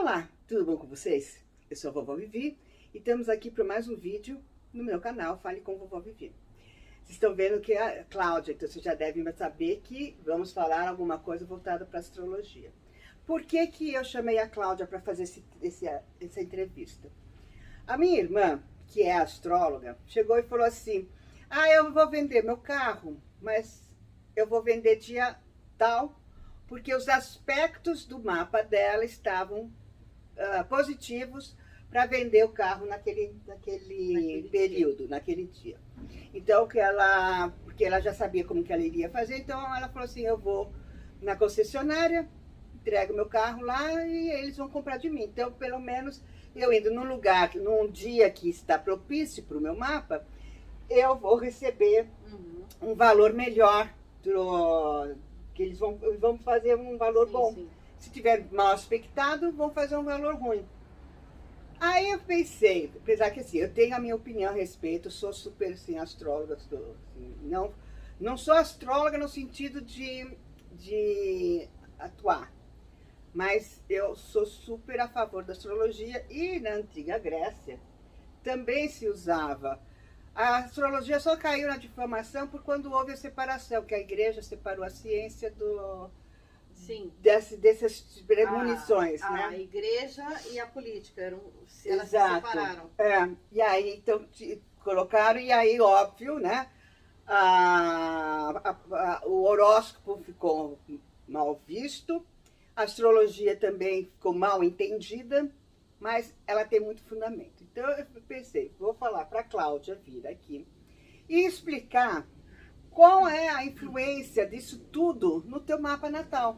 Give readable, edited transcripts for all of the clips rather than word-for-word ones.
Olá, tudo bom com vocês? Eu sou a Vovó Vivi e estamos aqui para mais um vídeo no meu canal Fale com Vovó Vivi. Vocês estão vendo que é a Cláudia, então vocês já devem saber que vamos falar alguma coisa voltada para astrologia. Por que que eu chamei a Cláudia para fazer essa entrevista? A minha irmã, que é astróloga, chegou e falou assim: eu vou vender meu carro, mas eu vou vender dia tal, porque os aspectos do mapa dela estavam positivos para vender o carro naquele período, naquele dia. Então, porque ela já sabia como que ela iria fazer, então ela falou assim: eu vou na concessionária, entrego meu carro lá e eles vão comprar de mim. Então, pelo menos, eu indo num lugar, num dia que está propício para o meu mapa, eu vou receber um valor melhor, que eles vão fazer um valor bom. Sim. Se tiver mal aspectado, vão fazer um valor ruim. Aí eu pensei, apesar que assim, eu tenho a minha opinião a respeito, sou super assim, astróloga, não sou astróloga no sentido de atuar, mas eu sou super a favor da astrologia. E na antiga Grécia também se usava. A astrologia só caiu na difamação por quando houve a separação, que a igreja separou a ciência dessas premonições, né? A igreja e a política, elas se separaram. E aí, então, colocaram, e aí, óbvio, né? O horóscopo ficou mal visto, a astrologia também ficou mal entendida, mas ela tem muito fundamento. Então, eu pensei, vou falar para a Cláudia vir aqui e explicar qual é a influência disso tudo no teu mapa natal.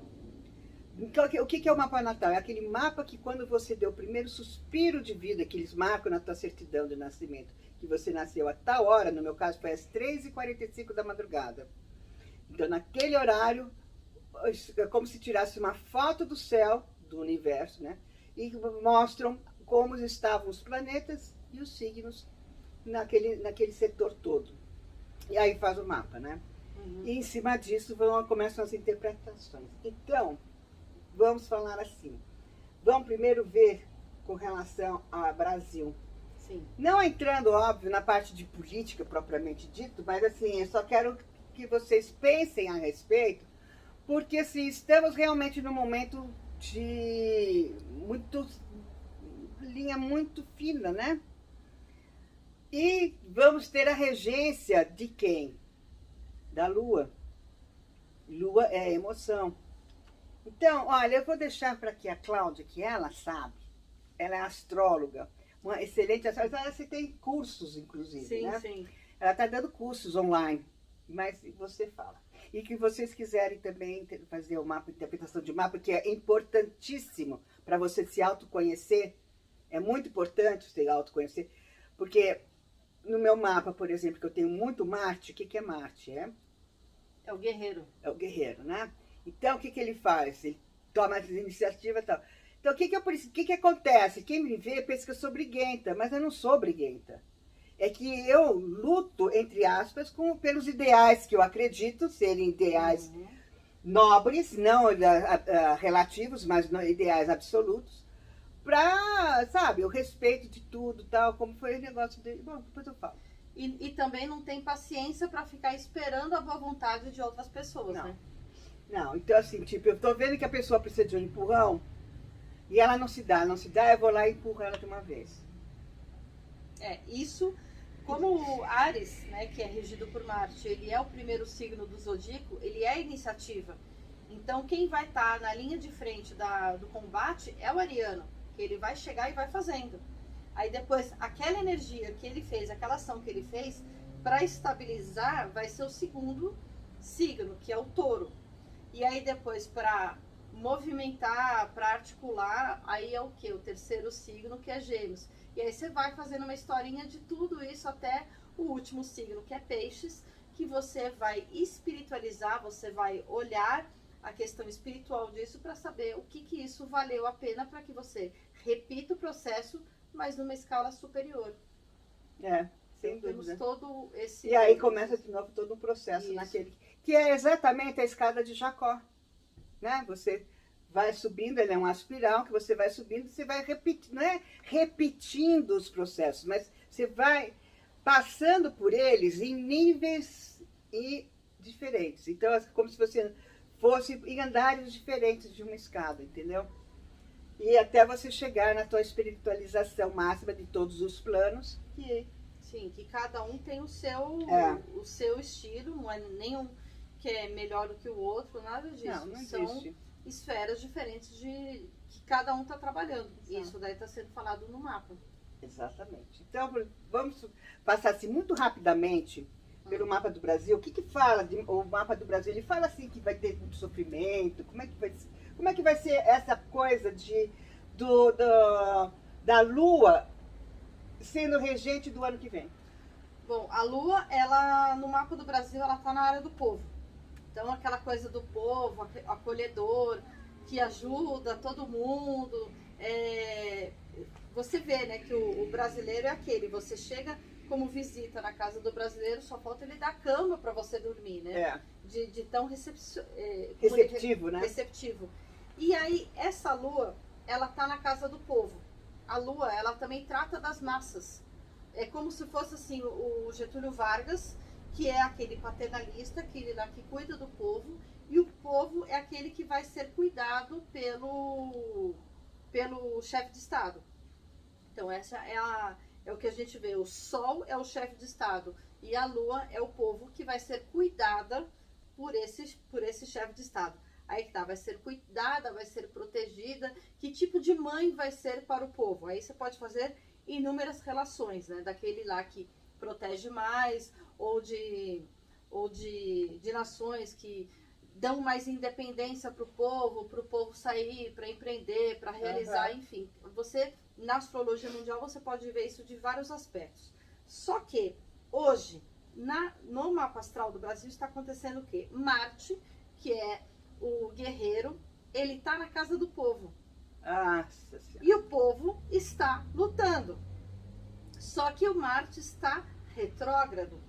Então, o que é o mapa natal? É aquele mapa que quando você deu o primeiro suspiro de vida, que eles marcam na tua certidão de nascimento, que você nasceu a tal hora, no meu caso foi às 3h45 da madrugada. Então, naquele horário, é como se tirasse uma foto do céu, do universo, né? E mostram como estavam os planetas e os signos naquele setor todo. E aí faz o mapa, né? E em cima disso começam as interpretações. Então, vamos falar assim. Vamos primeiro ver com relação ao Brasil. Sim. Não entrando, óbvio, na parte de política propriamente dito, mas assim, eu só quero que vocês pensem a respeito, porque assim, estamos realmente num momento de linha muito fina, né? E vamos ter a regência de quem? Da Lua. Lua é emoção. Então, olha, eu vou deixar para aqui a Cláudia, que ela sabe, ela é astróloga, uma excelente astróloga, ela tem cursos, inclusive, sim, né? Sim. Ela está dando cursos online, mas você fala. E que vocês quiserem também fazer o mapa, interpretação de mapa, que é importantíssimo para você se autoconhecer, é muito importante você autoconhecer, porque no meu mapa, por exemplo, que eu tenho muito Marte, o que é Marte? É o guerreiro. É o guerreiro, né? Então, o que ele faz? Ele toma as iniciativas e tal. Então, o que acontece? Quem me vê pensa que eu sou briguenta, mas eu não sou briguenta. É que eu luto, entre aspas, pelos ideais que eu acredito serem ideais nobres, não relativos, mas ideais absolutos, para, sabe, o respeito de tudo, tal, como foi o negócio dele. Bom, depois eu falo. E também não tem paciência para ficar esperando a boa vontade de outras pessoas, não. Né? Não, então assim, tipo, eu tô vendo que a pessoa precisa de um empurrão e ela não se dá, eu vou lá e empurro ela de uma vez. Isso, como o Áries, né, que é regido por Marte, ele é o primeiro signo do zodíaco, ele é a iniciativa. Então, quem vai estar na linha de frente do combate é o ariano, que ele vai chegar e vai fazendo. Aí depois, aquela energia que ele fez, aquela ação que ele fez, para estabilizar, vai ser o segundo signo, que é o touro. E aí depois, para movimentar, para articular, aí é o quê? O terceiro signo, que é Gêmeos. E aí você vai fazendo uma historinha de tudo isso até o último signo, que é Peixes, que você vai espiritualizar, você vai olhar a questão espiritual disso para saber o que isso valeu a pena para que você repita o processo, mas numa escala superior. Sem dúvida. Todo esse... E aí começa de novo todo um processo naquele... Que é exatamente a escada de Jacó, né? Você vai subindo, ele é uma espiral que você vai subindo, você vai repetindo, não é repetindo os processos, mas você vai passando por eles em níveis diferentes. Então, é como se você fosse em andares diferentes de uma escada, entendeu? E até você chegar na tua espiritualização máxima de todos os planos. Sim, que cada um tem o seu estilo, não é nenhum que é melhor do que o outro, nada disso. Não existe. São esferas diferentes que cada um está trabalhando. Exato. E isso daí está sendo falado no mapa. Exatamente. Então, vamos passar assim muito rapidamente pelo mapa do Brasil. O que fala o mapa do Brasil? Ele fala assim que vai ter muito sofrimento. Como é que vai ser essa coisa da Lua sendo regente do ano que vem? Bom, a Lua, ela no mapa do Brasil, ela está na área do povo. Então, aquela coisa do povo, acolhedor, que ajuda todo mundo. Você vê, né, que o brasileiro é aquele. Você chega como visita na casa do brasileiro, só falta ele dar cama para você dormir, né? De tão receptivo, né? Receptivo. E aí, essa Lua, ela tá na casa do povo. A Lua, ela também trata das massas. É como se fosse assim, o Getúlio Vargas, que é aquele paternalista, aquele lá que cuida do povo, e o povo é aquele que vai ser cuidado pelo chefe de Estado. Então, essa é o que a gente vê. O Sol é o chefe de Estado e a Lua é o povo que vai ser cuidada por esse chefe de Estado. Aí que tá, vai ser cuidada, vai ser protegida. Que tipo de mãe vai ser para o povo? Aí você pode fazer inúmeras relações, né? Daquele lá que protege mais, ou de nações que dão mais independência para o povo sair, para empreender, para realizar, enfim. Você, na astrologia mundial, você pode ver isso de vários aspectos. Só que, hoje, no mapa astral do Brasil, está acontecendo o quê? Marte, que é o guerreiro, ele está na casa do povo. E o povo está lutando. Só que o Marte está retrógrado.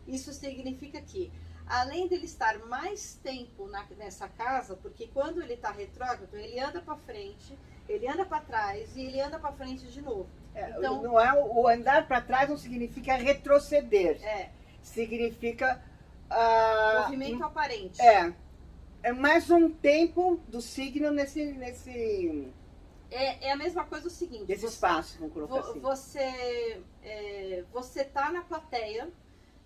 Isso significa que, além dele estar mais tempo nessa casa, porque quando ele está retrógrado, ele anda para frente, ele anda para trás e ele anda para frente de novo. Então, não é o andar para trás não significa retroceder. Significa movimento aparente. É mais um tempo do signo nesse É a mesma coisa o seguinte. Esse espaço, vamos colocar assim. Você tá na plateia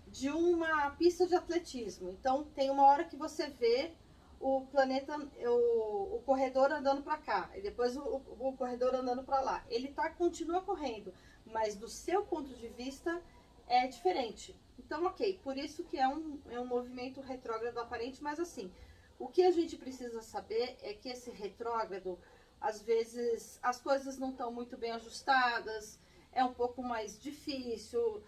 de uma pista de atletismo. Então, tem uma hora que você vê o planeta, o corredor andando para cá, e depois o corredor andando para lá. Ele continua correndo, mas do seu ponto de vista é diferente. Então, ok, por isso que é um movimento retrógrado aparente, mas assim, o que a gente precisa saber é que esse retrógrado, às vezes, as coisas não estão muito bem ajustadas, é um pouco mais difícil.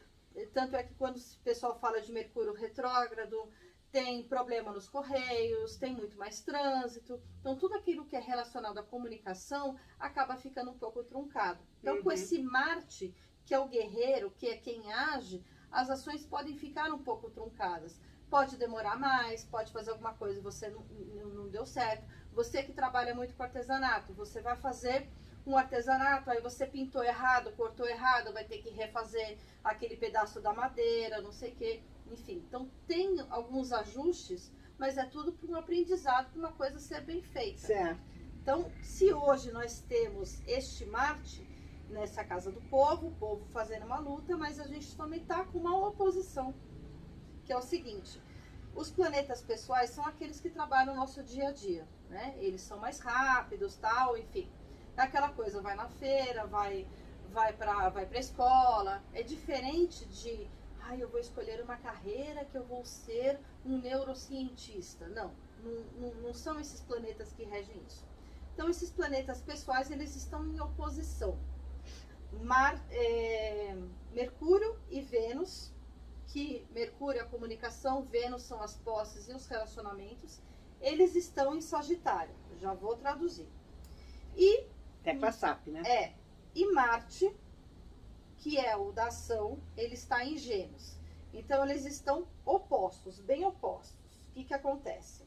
Tanto é que quando o pessoal fala de Mercúrio retrógrado, tem problema nos correios, tem muito mais trânsito. Então, tudo aquilo que é relacionado à comunicação acaba ficando um pouco truncado. Então, com esse Marte, que é o guerreiro, que é quem age, as ações podem ficar um pouco truncadas. Pode demorar mais, pode fazer alguma coisa e você não deu certo. Você que trabalha muito com artesanato, você vai fazer um artesanato, aí você pintou errado, cortou errado, vai ter que refazer aquele pedaço da madeira, não sei o quê. Enfim, então tem alguns ajustes, mas é tudo para um aprendizado, para uma coisa ser bem feita. Certo. Então, se hoje nós temos este Marte nessa casa do povo, o povo fazendo uma luta, mas a gente também está com uma oposição, que é o seguinte: os planetas pessoais são aqueles que trabalham no nosso dia a dia, né? Eles são mais rápidos, tal, enfim. É aquela coisa, vai na feira, vai para escola. É diferente de, eu vou escolher uma carreira que eu vou ser um neurocientista. Não são esses planetas que regem isso. Então, esses planetas pessoais, eles estão em oposição. Mercúrio e Vênus, que Mercúrio é a comunicação, Vênus são as posses e os relacionamentos, eles estão em Sagitário. Já vou traduzir. E Tecla SAP, né? E Marte, que é o da ação, ele está em Gêmeos. Então, eles estão opostos, bem opostos. O que acontece?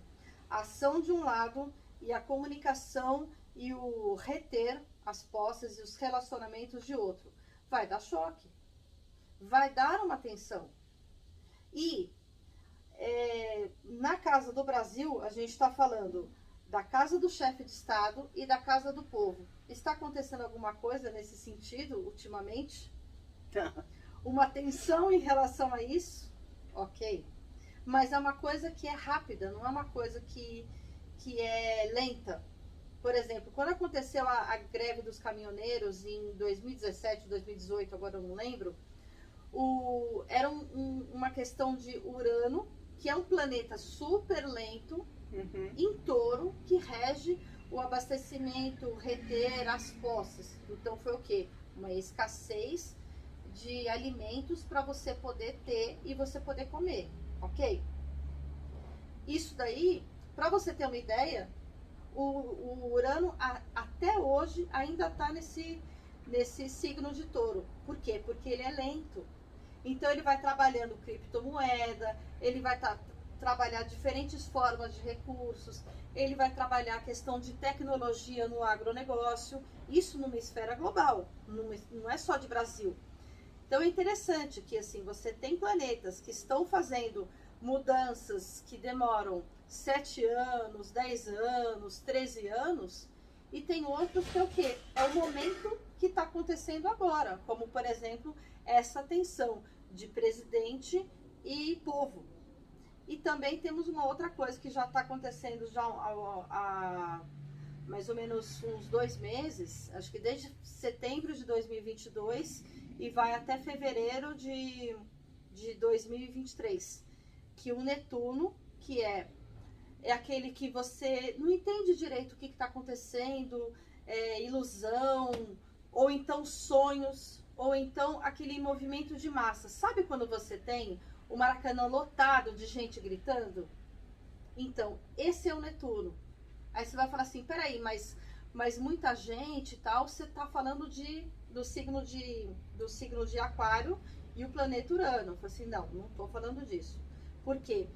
A ação de um lado e a comunicação e o reter as posses e os relacionamentos de outro. Vai dar choque, vai dar uma tensão. E na Casa do Brasil, a gente está falando da Casa do Chefe de Estado e da Casa do Povo. Está acontecendo alguma coisa nesse sentido ultimamente? Uma tensão em relação a isso? Ok. Mas é uma coisa que é rápida, não é uma coisa que é lenta. Por exemplo, quando aconteceu a greve dos caminhoneiros em 2017, 2018, agora eu não lembro, era uma questão de Urano, que é um planeta super lento, em touro, que rege o abastecimento, reter as posses. Então foi o quê? Uma escassez de alimentos para você poder ter e você poder comer, ok? Isso daí, para você ter uma ideia, o Urano até hoje ainda está nesse signo de touro. Por quê? Porque ele é lento. Então ele vai trabalhando criptomoeda, ele vai trabalhar diferentes formas de recursos, ele vai trabalhar a questão de tecnologia no agronegócio, isso numa esfera global, não é só de Brasil. Então é interessante que assim, você tem planetas que estão fazendo mudanças que demoram 7 anos, 10 anos, 13 anos, e tem outros que é o quê? É o momento que está acontecendo agora, como por exemplo, essa tensão de presidente e povo. E também temos uma outra coisa que já está acontecendo já há mais ou menos uns 2 meses, acho que desde setembro de 2022 e vai até fevereiro de 2023, que o Netuno, que é aquele que você não entende direito o que está acontecendo, ilusão, ou então sonhos, ou então aquele movimento de massa. Sabe quando você tem o Maracanã lotado de gente gritando? Então, esse é o Netuno. Aí você vai falar assim, peraí, mas muita gente e tal, você está falando do signo de Aquário e o planeta Urano. Eu falei assim, não estou falando disso. Por quê?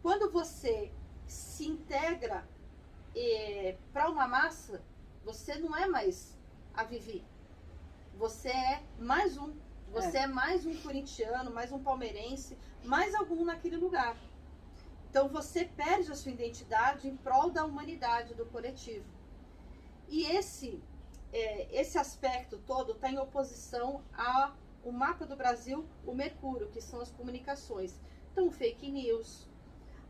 Quando você se integra para uma massa, você não é mais a Vivi. Você é mais um. Você é mais um corintiano, mais um palmeirense, mais algum naquele lugar. Então você perde a sua identidade em prol da humanidade, do coletivo. E esse aspecto todo está em oposição ao mapa do Brasil, o Mercúrio, que são as comunicações. Então, fake news,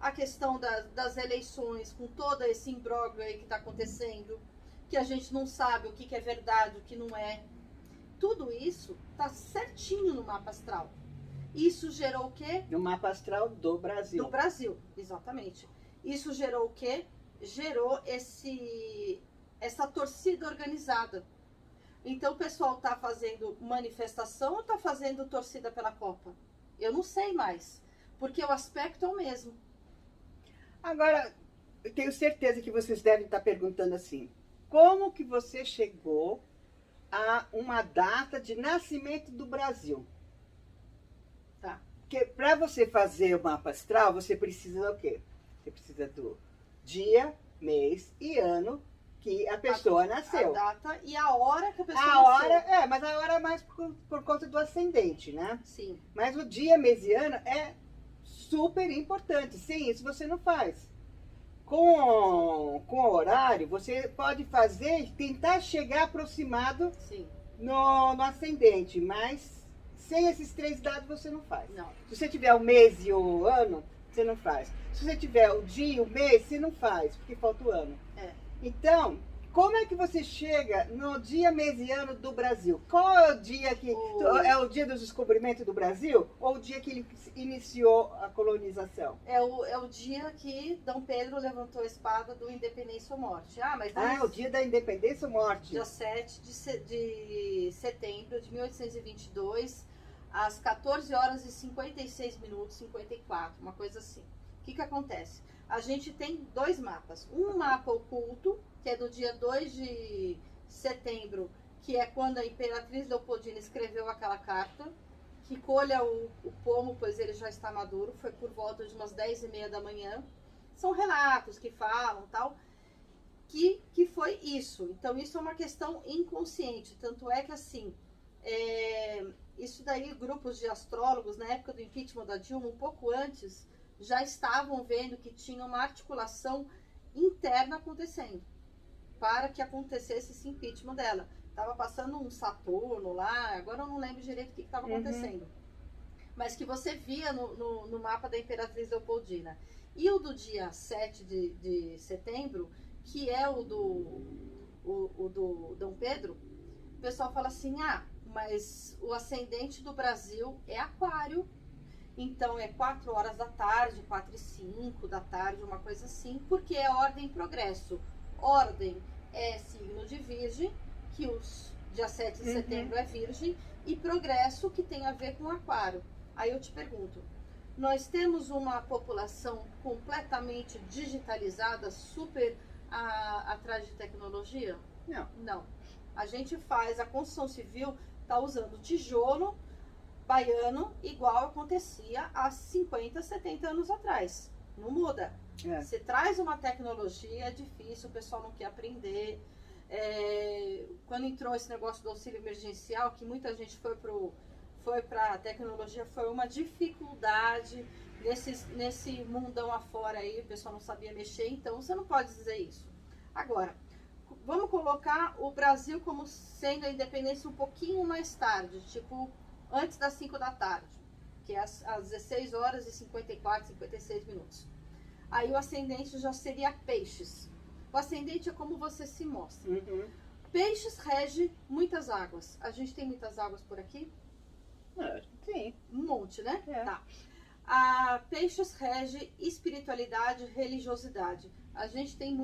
a questão das eleições, com todo esse imbróglio aí que está acontecendo, que a gente não sabe o que é verdade, o que não é. Tudo isso está certinho no mapa astral. Isso gerou o quê? No mapa astral do Brasil. Do Brasil, exatamente. Isso gerou o quê? Gerou essa torcida organizada. Então o pessoal está fazendo manifestação ou está fazendo torcida pela Copa? Eu não sei mais, porque o aspecto é o mesmo. Agora, eu tenho certeza que vocês devem estar perguntando assim, como que você chegou a uma data de nascimento do Brasil? Tá. Porque para você fazer o mapa astral, você precisa do quê? Você precisa do dia, mês e ano que a pessoa nasceu. A data e a hora que a pessoa nasceu. Mas a hora é mais por conta do ascendente, né? Sim. Mas o dia, mês e ano é super importante. Sem isso você não faz. Com o horário, você pode fazer, tentar chegar aproximado Sim. no ascendente, mas sem esses 3 dados você não faz. Não. Se você tiver o mês e o ano, você não faz. Se você tiver o dia e o mês, você não faz, porque falta o ano. Então, como é que você chega no dia, mês e ano do Brasil? Qual é o dia que... É o dia do descobrimento do Brasil? Ou o dia que ele iniciou a colonização? É o dia que Dom Pedro levantou a espada do Independência ou Morte. O dia da Independência ou Morte. Dia 7 de setembro de 1822, às 14 horas e 56 minutos, 54, uma coisa assim. O que acontece? A gente tem 2 mapas. Um mapa oculto, que é do dia 2 de setembro, que é quando a Imperatriz Leopoldina escreveu aquela carta, que colha o pomo, pois ele já está maduro, foi por volta de umas 10h30 da manhã. São relatos que falam tal. que foi isso. Então, isso é uma questão inconsciente. Tanto é que, assim, isso daí, grupos de astrólogos, na época do impeachment da Dilma, um pouco antes, já estavam vendo que tinha uma articulação interna acontecendo para que acontecesse esse impeachment dela. Estava passando um Saturno lá, agora eu não lembro direito o que estava acontecendo. Mas que você via no mapa da Imperatriz Leopoldina. E o do dia 7 de setembro, que é o do Dom Pedro, o pessoal fala assim, mas o ascendente do Brasil é Aquário, então é 4 horas da tarde, 4 e 5 da tarde, uma coisa assim, porque é ordem e progresso. Ordem é signo de Virgem, que dia 7 de setembro é Virgem, e progresso, que tem a ver com Aquário. Aí eu te pergunto, nós temos uma população completamente digitalizada, super atrás de tecnologia? Não. Não. A gente faz, a construção civil está usando tijolo baiano igual acontecia há 50, 70 anos atrás. Não muda. Você traz uma tecnologia, é difícil, o pessoal não quer aprender. Quando entrou esse negócio do auxílio emergencial, que muita gente foi para a tecnologia, foi uma dificuldade nesse mundão afora aí, o pessoal não sabia mexer, então você não pode dizer isso. Agora, vamos colocar o Brasil como sendo a independência um pouquinho mais tarde, tipo antes das 5 da tarde, que é às 16 horas e 54, 56 minutos. Aí o ascendente já seria Peixes. O ascendente é como você se mostra. Peixes rege muitas águas. A gente tem muitas águas por aqui? Sim. Um monte, né? Tá. A Peixes rege espiritualidade, religiosidade. A gente tem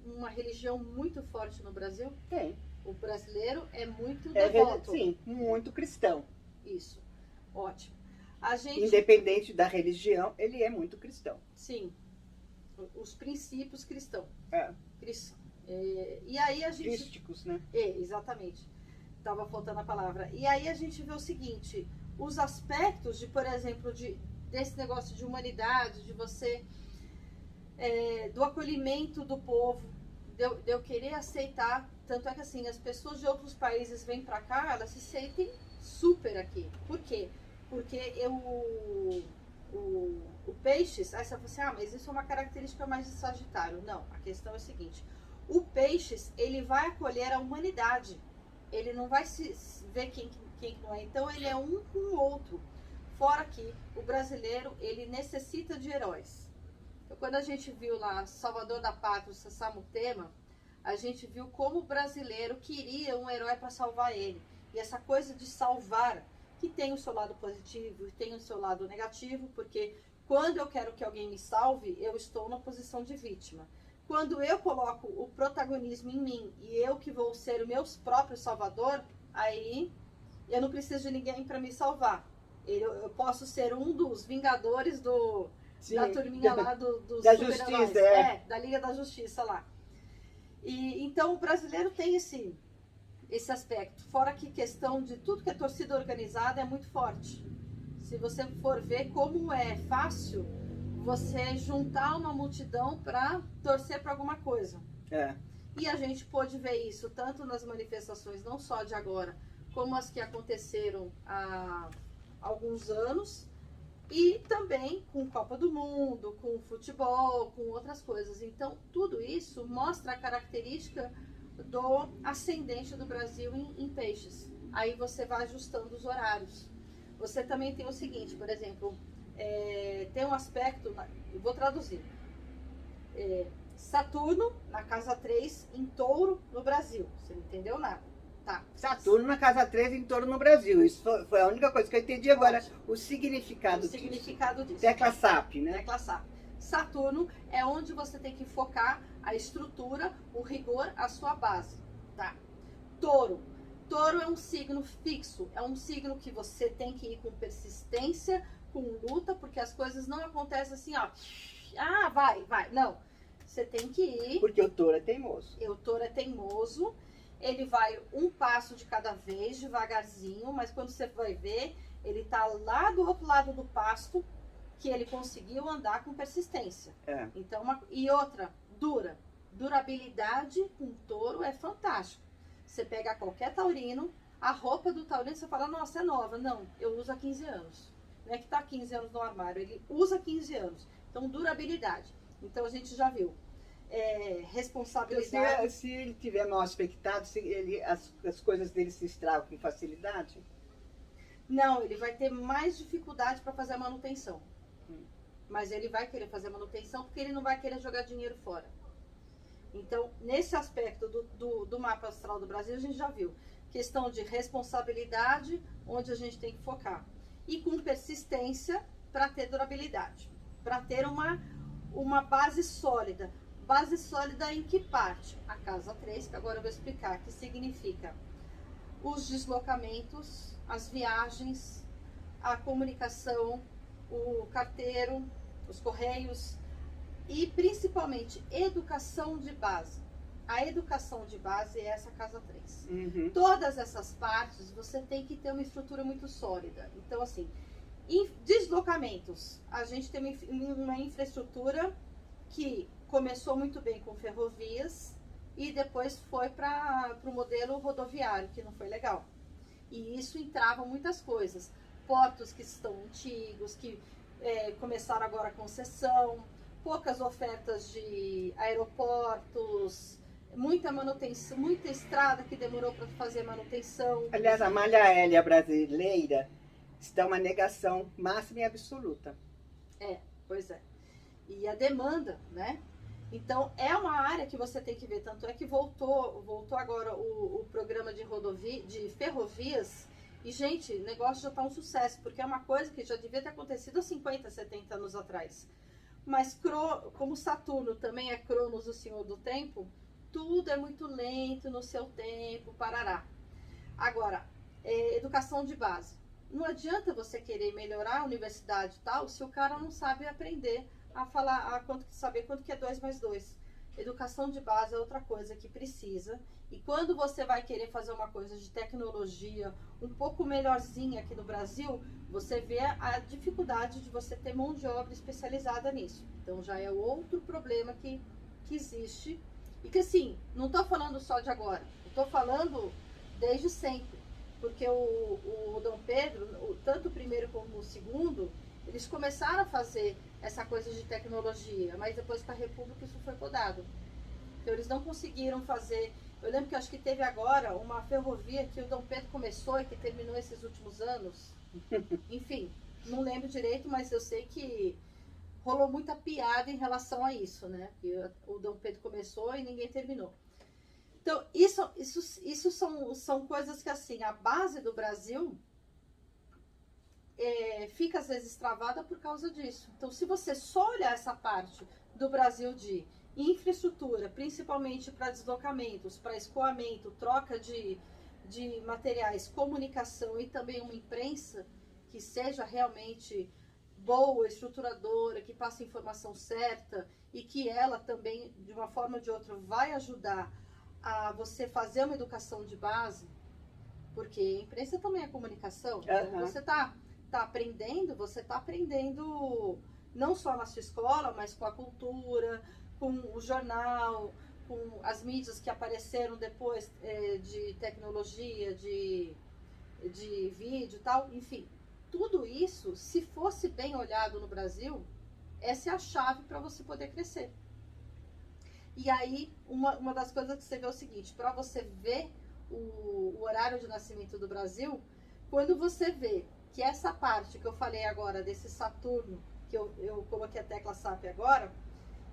uma religião muito forte no Brasil? Tem. O brasileiro é muito devoto. Sim, muito cristão. Isso. Ótimo. A gente... Independente da religião, ele é muito cristão. Sim. Os princípios cristãos. E aí a gente... Crísticos, né? Exatamente. Estava faltando a palavra. E aí a gente vê o seguinte, os aspectos de, por exemplo, desse negócio de humanidade, de você, do acolhimento do povo, de eu querer aceitar, tanto é que assim, as pessoas de outros países vêm para cá, elas se sentem super aqui. Por quê? Porque o Peixes, aí você fala assim, mas isso é uma característica mais de Sagitário. Não, a questão é a seguinte, o Peixes, ele vai acolher a humanidade. Ele não vai se ver quem não é. Então, ele é um com o outro. Fora que o brasileiro, ele necessita de heróis. Então, quando a gente viu lá Salvador da Pátria, o Sassamutema, a gente viu como o brasileiro queria um herói para salvar ele. E essa coisa de salvar, que tem o seu lado positivo e tem o seu lado negativo, porque quando eu quero que alguém me salve, eu estou na posição de vítima. Quando eu coloco o protagonismo em mim e eu que vou ser o meu próprio salvador, aí eu não preciso de ninguém para me salvar. Eu posso ser um dos vingadores da turminha lá dos da Justiça, da Liga da Justiça lá. E então o brasileiro tem esse aspecto. Fora que questão de tudo que é torcida organizada é muito forte. Se você for ver como é fácil você juntar uma multidão para torcer para alguma coisa. E a gente pôde ver isso tanto nas manifestações, não só de agora, como as que aconteceram há alguns anos, e também com Copa do Mundo, com futebol, com outras coisas. Então, tudo isso mostra a característica do ascendente do Brasil em Peixes. Aí você vai ajustando os horários. Você também tem o seguinte, por exemplo, tem um aspecto, eu vou traduzir, Saturno na casa 3 em Touro no Brasil. Você não entendeu nada. Tá. Saturno na casa 3 em Touro no Brasil. Isso foi a única coisa que eu entendi agora. O significado disso. Tecla SAP, né? Tecla SAP. Saturno é onde você tem que focar a estrutura, o rigor, a sua base. Tá. Touro. Touro é um signo fixo. É um signo que você tem que ir com persistência, com luta, porque as coisas não acontecem assim, ó. Vai. Não. Você tem que ir. Porque o touro é teimoso. O touro é teimoso. Ele vai um passo de cada vez, devagarzinho, mas quando você vai ver, ele tá lá do outro lado do pasto, que ele conseguiu andar com persistência. Então, e outra, dura. Durabilidade com touro é fantástico. Você pega qualquer taurino, a roupa do taurino, você fala, nossa, é nova. Não, eu uso há 15 anos. Não é que está 15 anos no armário, ele usa 15 anos. Então, durabilidade. Então, a gente já viu. Responsabilidade. Então, se ele tiver mal aspectado, as coisas dele se estragam com facilidade? Não, ele vai ter mais dificuldade para fazer a manutenção. Mas ele vai querer fazer a manutenção porque ele não vai querer jogar dinheiro fora. Então, nesse aspecto do mapa astral do Brasil, a gente já viu. Questão de responsabilidade, onde a gente tem que focar. E com persistência para ter durabilidade. Para ter uma base sólida. Base sólida em que parte? A casa 3, que agora eu vou explicar, que significa os deslocamentos, as viagens, a comunicação, o carteiro, os correios e principalmente educação de base. A educação de base é essa casa 3. Uhum. Todas essas partes você tem que ter uma estrutura muito sólida. Então, assim, deslocamentos, a gente tem uma infraestrutura que começou muito bem com ferrovias e depois foi para o modelo rodoviário, que não foi legal. E isso entrava muitas coisas. Portos que estão antigos, que começaram agora a concessão, poucas ofertas de aeroportos, muita manutenção, muita estrada que demorou para fazer manutenção. Aliás, a malha aérea brasileira está uma negação máxima e absoluta. Pois é. E a demanda, né? Então, é uma área que você tem que ver. Tanto é que voltou agora o programa de ferrovias. E, gente, o negócio já está um sucesso, porque é uma coisa que já devia ter acontecido há 50, 70 anos atrás. Mas, como Saturno também é Cronos, o senhor do tempo, tudo é muito lento no seu tempo, parará. Agora, educação de base. Não adianta você querer melhorar a universidade e tal, se o cara não sabe aprender a falar, saber quanto que é 2 mais 2. Educação de base é outra coisa que precisa. E quando você vai querer fazer uma coisa de tecnologia um pouco melhorzinha aqui no Brasil, você vê a dificuldade de você ter mão de obra especializada nisso. Então já é outro problema que existe. E que assim, não estou falando só de agora, estou falando desde sempre. Porque o Dom Pedro, tanto o primeiro como o segundo, eles começaram a fazer essa coisa de tecnologia, mas depois com a República isso foi podado. Então eles não conseguiram fazer. Eu lembro que acho que teve agora uma ferrovia que o Dom Pedro começou e que terminou esses últimos anos. Enfim, não lembro direito, mas eu sei que rolou muita piada em relação a isso, né? Que o Dom Pedro começou e ninguém terminou. Então, isso são coisas que, assim, a base do Brasil fica, às vezes, travada por causa disso. Então, se você só olhar essa parte do Brasil de infraestrutura, principalmente para deslocamentos, para escoamento, troca de materiais, comunicação e também uma imprensa que seja realmente boa, estruturadora, que passe a informação certa e que ela também, de uma forma ou de outra, vai ajudar a você fazer uma educação de base, porque a imprensa também é comunicação. Então, você tá aprendendo, você está aprendendo não só na sua escola, mas com a cultura, com o jornal, com as mídias que apareceram depois de tecnologia, de vídeo e tal, enfim. Tudo isso, se fosse bem olhado no Brasil, essa é a chave para você poder crescer. E aí, uma das coisas que você vê é o seguinte, para você ver o horário de nascimento do Brasil, quando você vê que essa parte que eu falei agora, desse Saturno, que eu coloquei a tecla SAP agora,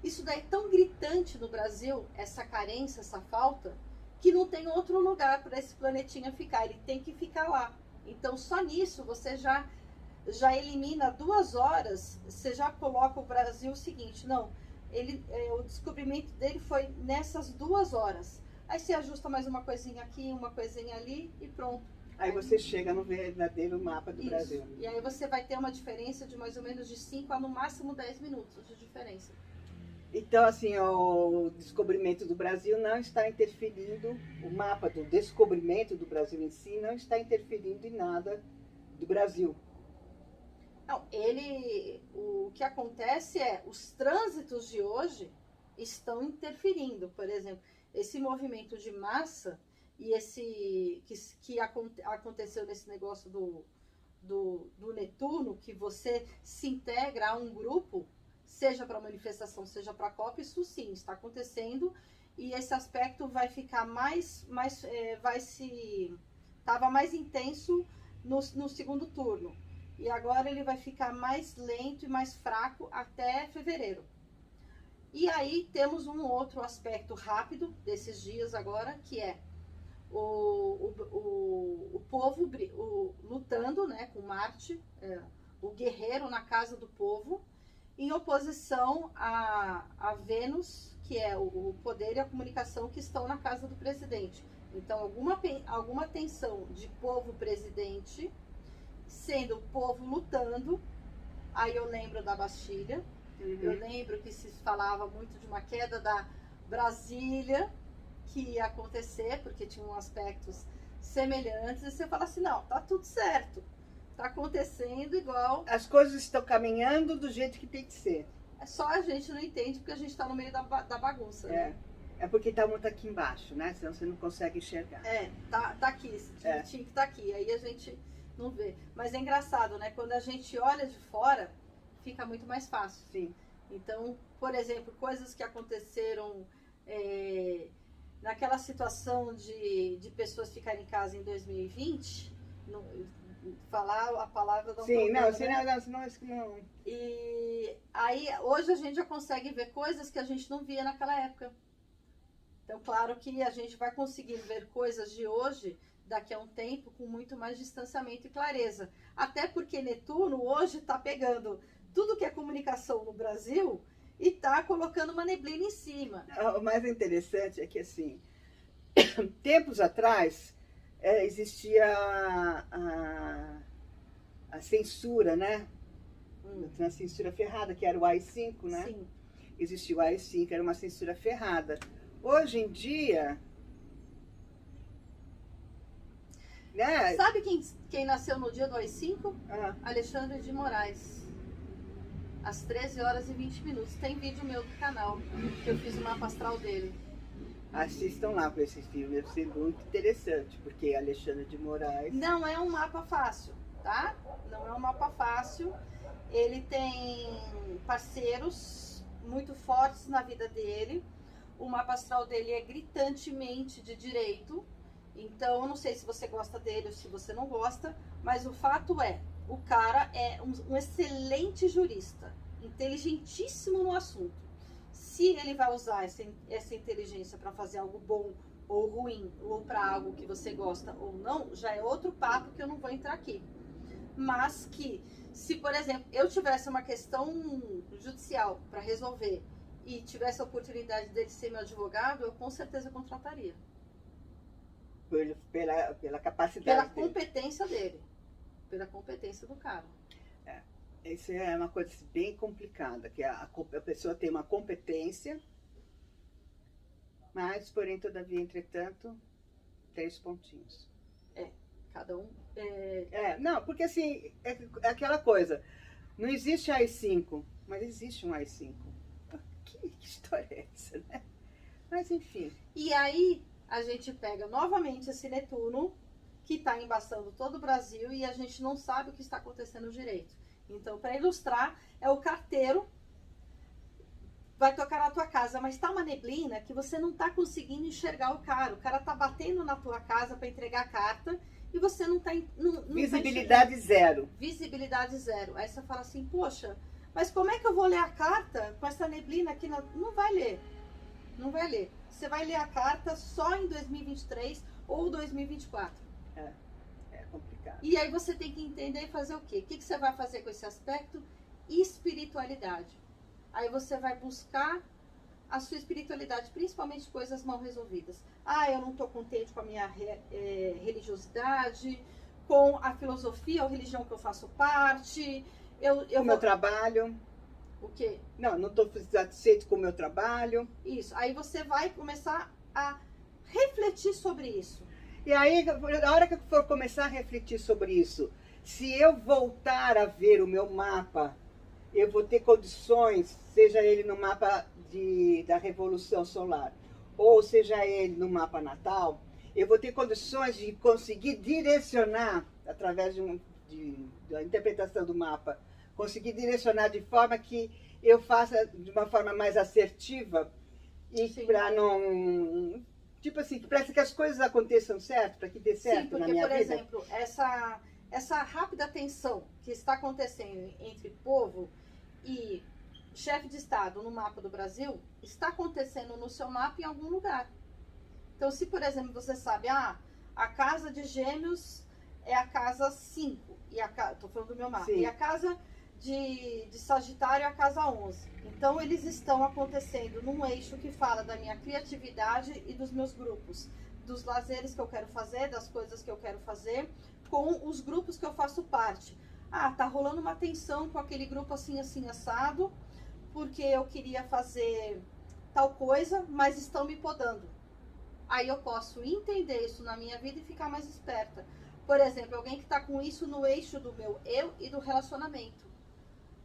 isso daí é tão gritante no Brasil, essa carência, essa falta, que não tem outro lugar para esse planetinha ficar, ele tem que ficar lá. Então, só nisso você já elimina 2 horas, você já coloca o Brasil o seguinte, não, o descobrimento dele foi nessas 2 horas. Aí você ajusta mais uma coisinha aqui, uma coisinha ali e pronto. Aí você chega no verdadeiro mapa do Brasil. E aí você vai ter uma diferença de mais ou menos de 5 a no máximo 10 minutos de diferença. Então, assim, o descobrimento do Brasil não está interferindo, o mapa do descobrimento do Brasil em si não está interferindo em nada do Brasil. Não, o que acontece é, os trânsitos de hoje, estão interferindo. Por exemplo, esse movimento de massa e esse que aconteceu nesse negócio do Netuno, que você se integra a um grupo, seja para manifestação, seja para COP, isso sim está acontecendo, e esse aspecto vai ficar estava mais intenso no segundo turno, e agora ele vai ficar mais lento e mais fraco até fevereiro. E aí temos um outro aspecto rápido desses dias agora, que é o povo lutando, né, com Marte, o guerreiro na casa do povo, em oposição a Vênus, que é o poder e a comunicação, que estão na casa do presidente. Então, alguma tensão de povo-presidente, sendo o povo lutando. Aí eu lembro da Bastilha, eu lembro que se falava muito de uma queda da Brasília, que ia acontecer, porque tinham aspectos semelhantes, e você fala assim, não, tá tudo certo, tá acontecendo igual. As coisas estão caminhando do jeito que tem que ser. Só a gente não entende, porque a gente tá no meio da bagunça, né? É porque tá muito aqui embaixo, né? Senão você não consegue enxergar. Tá aqui, tinha que tá aqui, aí a gente não vê. Mas é engraçado, né? Quando a gente olha de fora, fica muito mais fácil. Sim. Então, por exemplo, coisas que aconteceram naquela situação de pessoas ficarem em casa em 2020, falar a palavra da Sim, problema, não. E aí, hoje a gente já consegue ver coisas que a gente não via naquela época. Então, claro que a gente vai conseguir ver coisas de hoje, daqui a um tempo, com muito mais distanciamento e clareza. Até porque Netuno hoje está pegando tudo que é comunicação no Brasil e está colocando uma neblina em cima. O mais interessante é que, assim, tempos atrás, existia a censura, né? Uma censura ferrada, que era o AI-5, né? Sim. Existia o AI-5, era uma censura ferrada. Hoje em dia, né? Sabe quem nasceu no dia do AI-5? Alexandre de Moraes. Às 13 horas e 20 minutos. Tem vídeo meu do canal, que eu fiz o mapa astral dele. Assistam lá para esse filme, deve ser muito interessante, porque Alexandre de Moraes... Não é um mapa fácil, tá? Não é um mapa fácil. Ele tem parceiros muito fortes na vida dele. O mapa astral dele é gritantemente de direito. Então, eu não sei se você gosta dele ou se você não gosta, mas o fato é, o cara é um excelente jurista, inteligentíssimo no assunto. Se ele vai usar essa inteligência para fazer algo bom ou ruim, ou para algo que você gosta ou não, já é outro papo que eu não vou entrar aqui. Mas que, se por exemplo, eu tivesse uma questão judicial para resolver e tivesse a oportunidade dele ser meu advogado, eu com certeza contrataria. Pela capacidade Pela dele. Competência dele. Pela competência do cara. Isso é uma coisa bem complicada, que a pessoa tem uma competência, mas, porém, todavia, entretanto, 3 pontinhos. Cada um... Não, porque assim, é aquela coisa, não existe AI-5, mas existe um AI-5. Que história é essa, né? Mas, enfim. E aí, a gente pega novamente esse Netuno, que está embaçando todo o Brasil, e a gente não sabe o que está acontecendo direito. Então, para ilustrar, é o carteiro, vai tocar na tua casa, mas tá uma neblina que você não tá conseguindo enxergar o cara tá batendo na tua casa para entregar a carta, e você não tá... Visibilidade zero. Visibilidade zero. Aí você fala assim, poxa, mas como é que eu vou ler a carta com essa neblina aqui? Não vai ler. Não vai ler. Você vai ler a carta só em 2023 ou 2024. É complicado. E aí você tem que entender e fazer o quê? O que você vai fazer com esse aspecto? Espiritualidade. Aí você vai buscar a sua espiritualidade, principalmente coisas mal resolvidas. Eu não estou contente com a minha religiosidade, com a filosofia ou religião que eu faço parte. Meu trabalho. O quê? Não estou satisfeito com o meu trabalho. Isso. Aí você vai começar a refletir sobre isso. E aí, na hora que eu for começar a refletir sobre isso, se eu voltar a ver o meu mapa, eu vou ter condições, seja ele no mapa da revolução solar, ou seja ele no mapa natal, eu vou ter condições de conseguir direcionar, através da interpretação do mapa, conseguir direcionar de forma que eu faça de uma forma mais assertiva e para não... Tipo assim, para que as coisas aconteçam certo, para que dê certo na minha vida. Sim, porque, por exemplo, essa rápida tensão que está acontecendo entre povo e chefe de Estado no mapa do Brasil, está acontecendo no seu mapa em algum lugar. Então, se, por exemplo, você sabe, a casa de Gêmeos é a casa 5, estou falando do meu mapa, Sim. E a casa de Sagitário é a casa 11. Então, eles estão acontecendo num eixo que fala da minha criatividade e dos meus grupos, dos lazeres que eu quero fazer, das coisas que eu quero fazer, com os grupos que eu faço parte. Tá rolando uma tensão com aquele grupo assim, assim, assado, porque eu queria fazer tal coisa, mas estão me podando. Aí eu posso entender isso na minha vida e ficar mais esperta. Por exemplo, alguém que está com isso no eixo do meu eu e do relacionamento.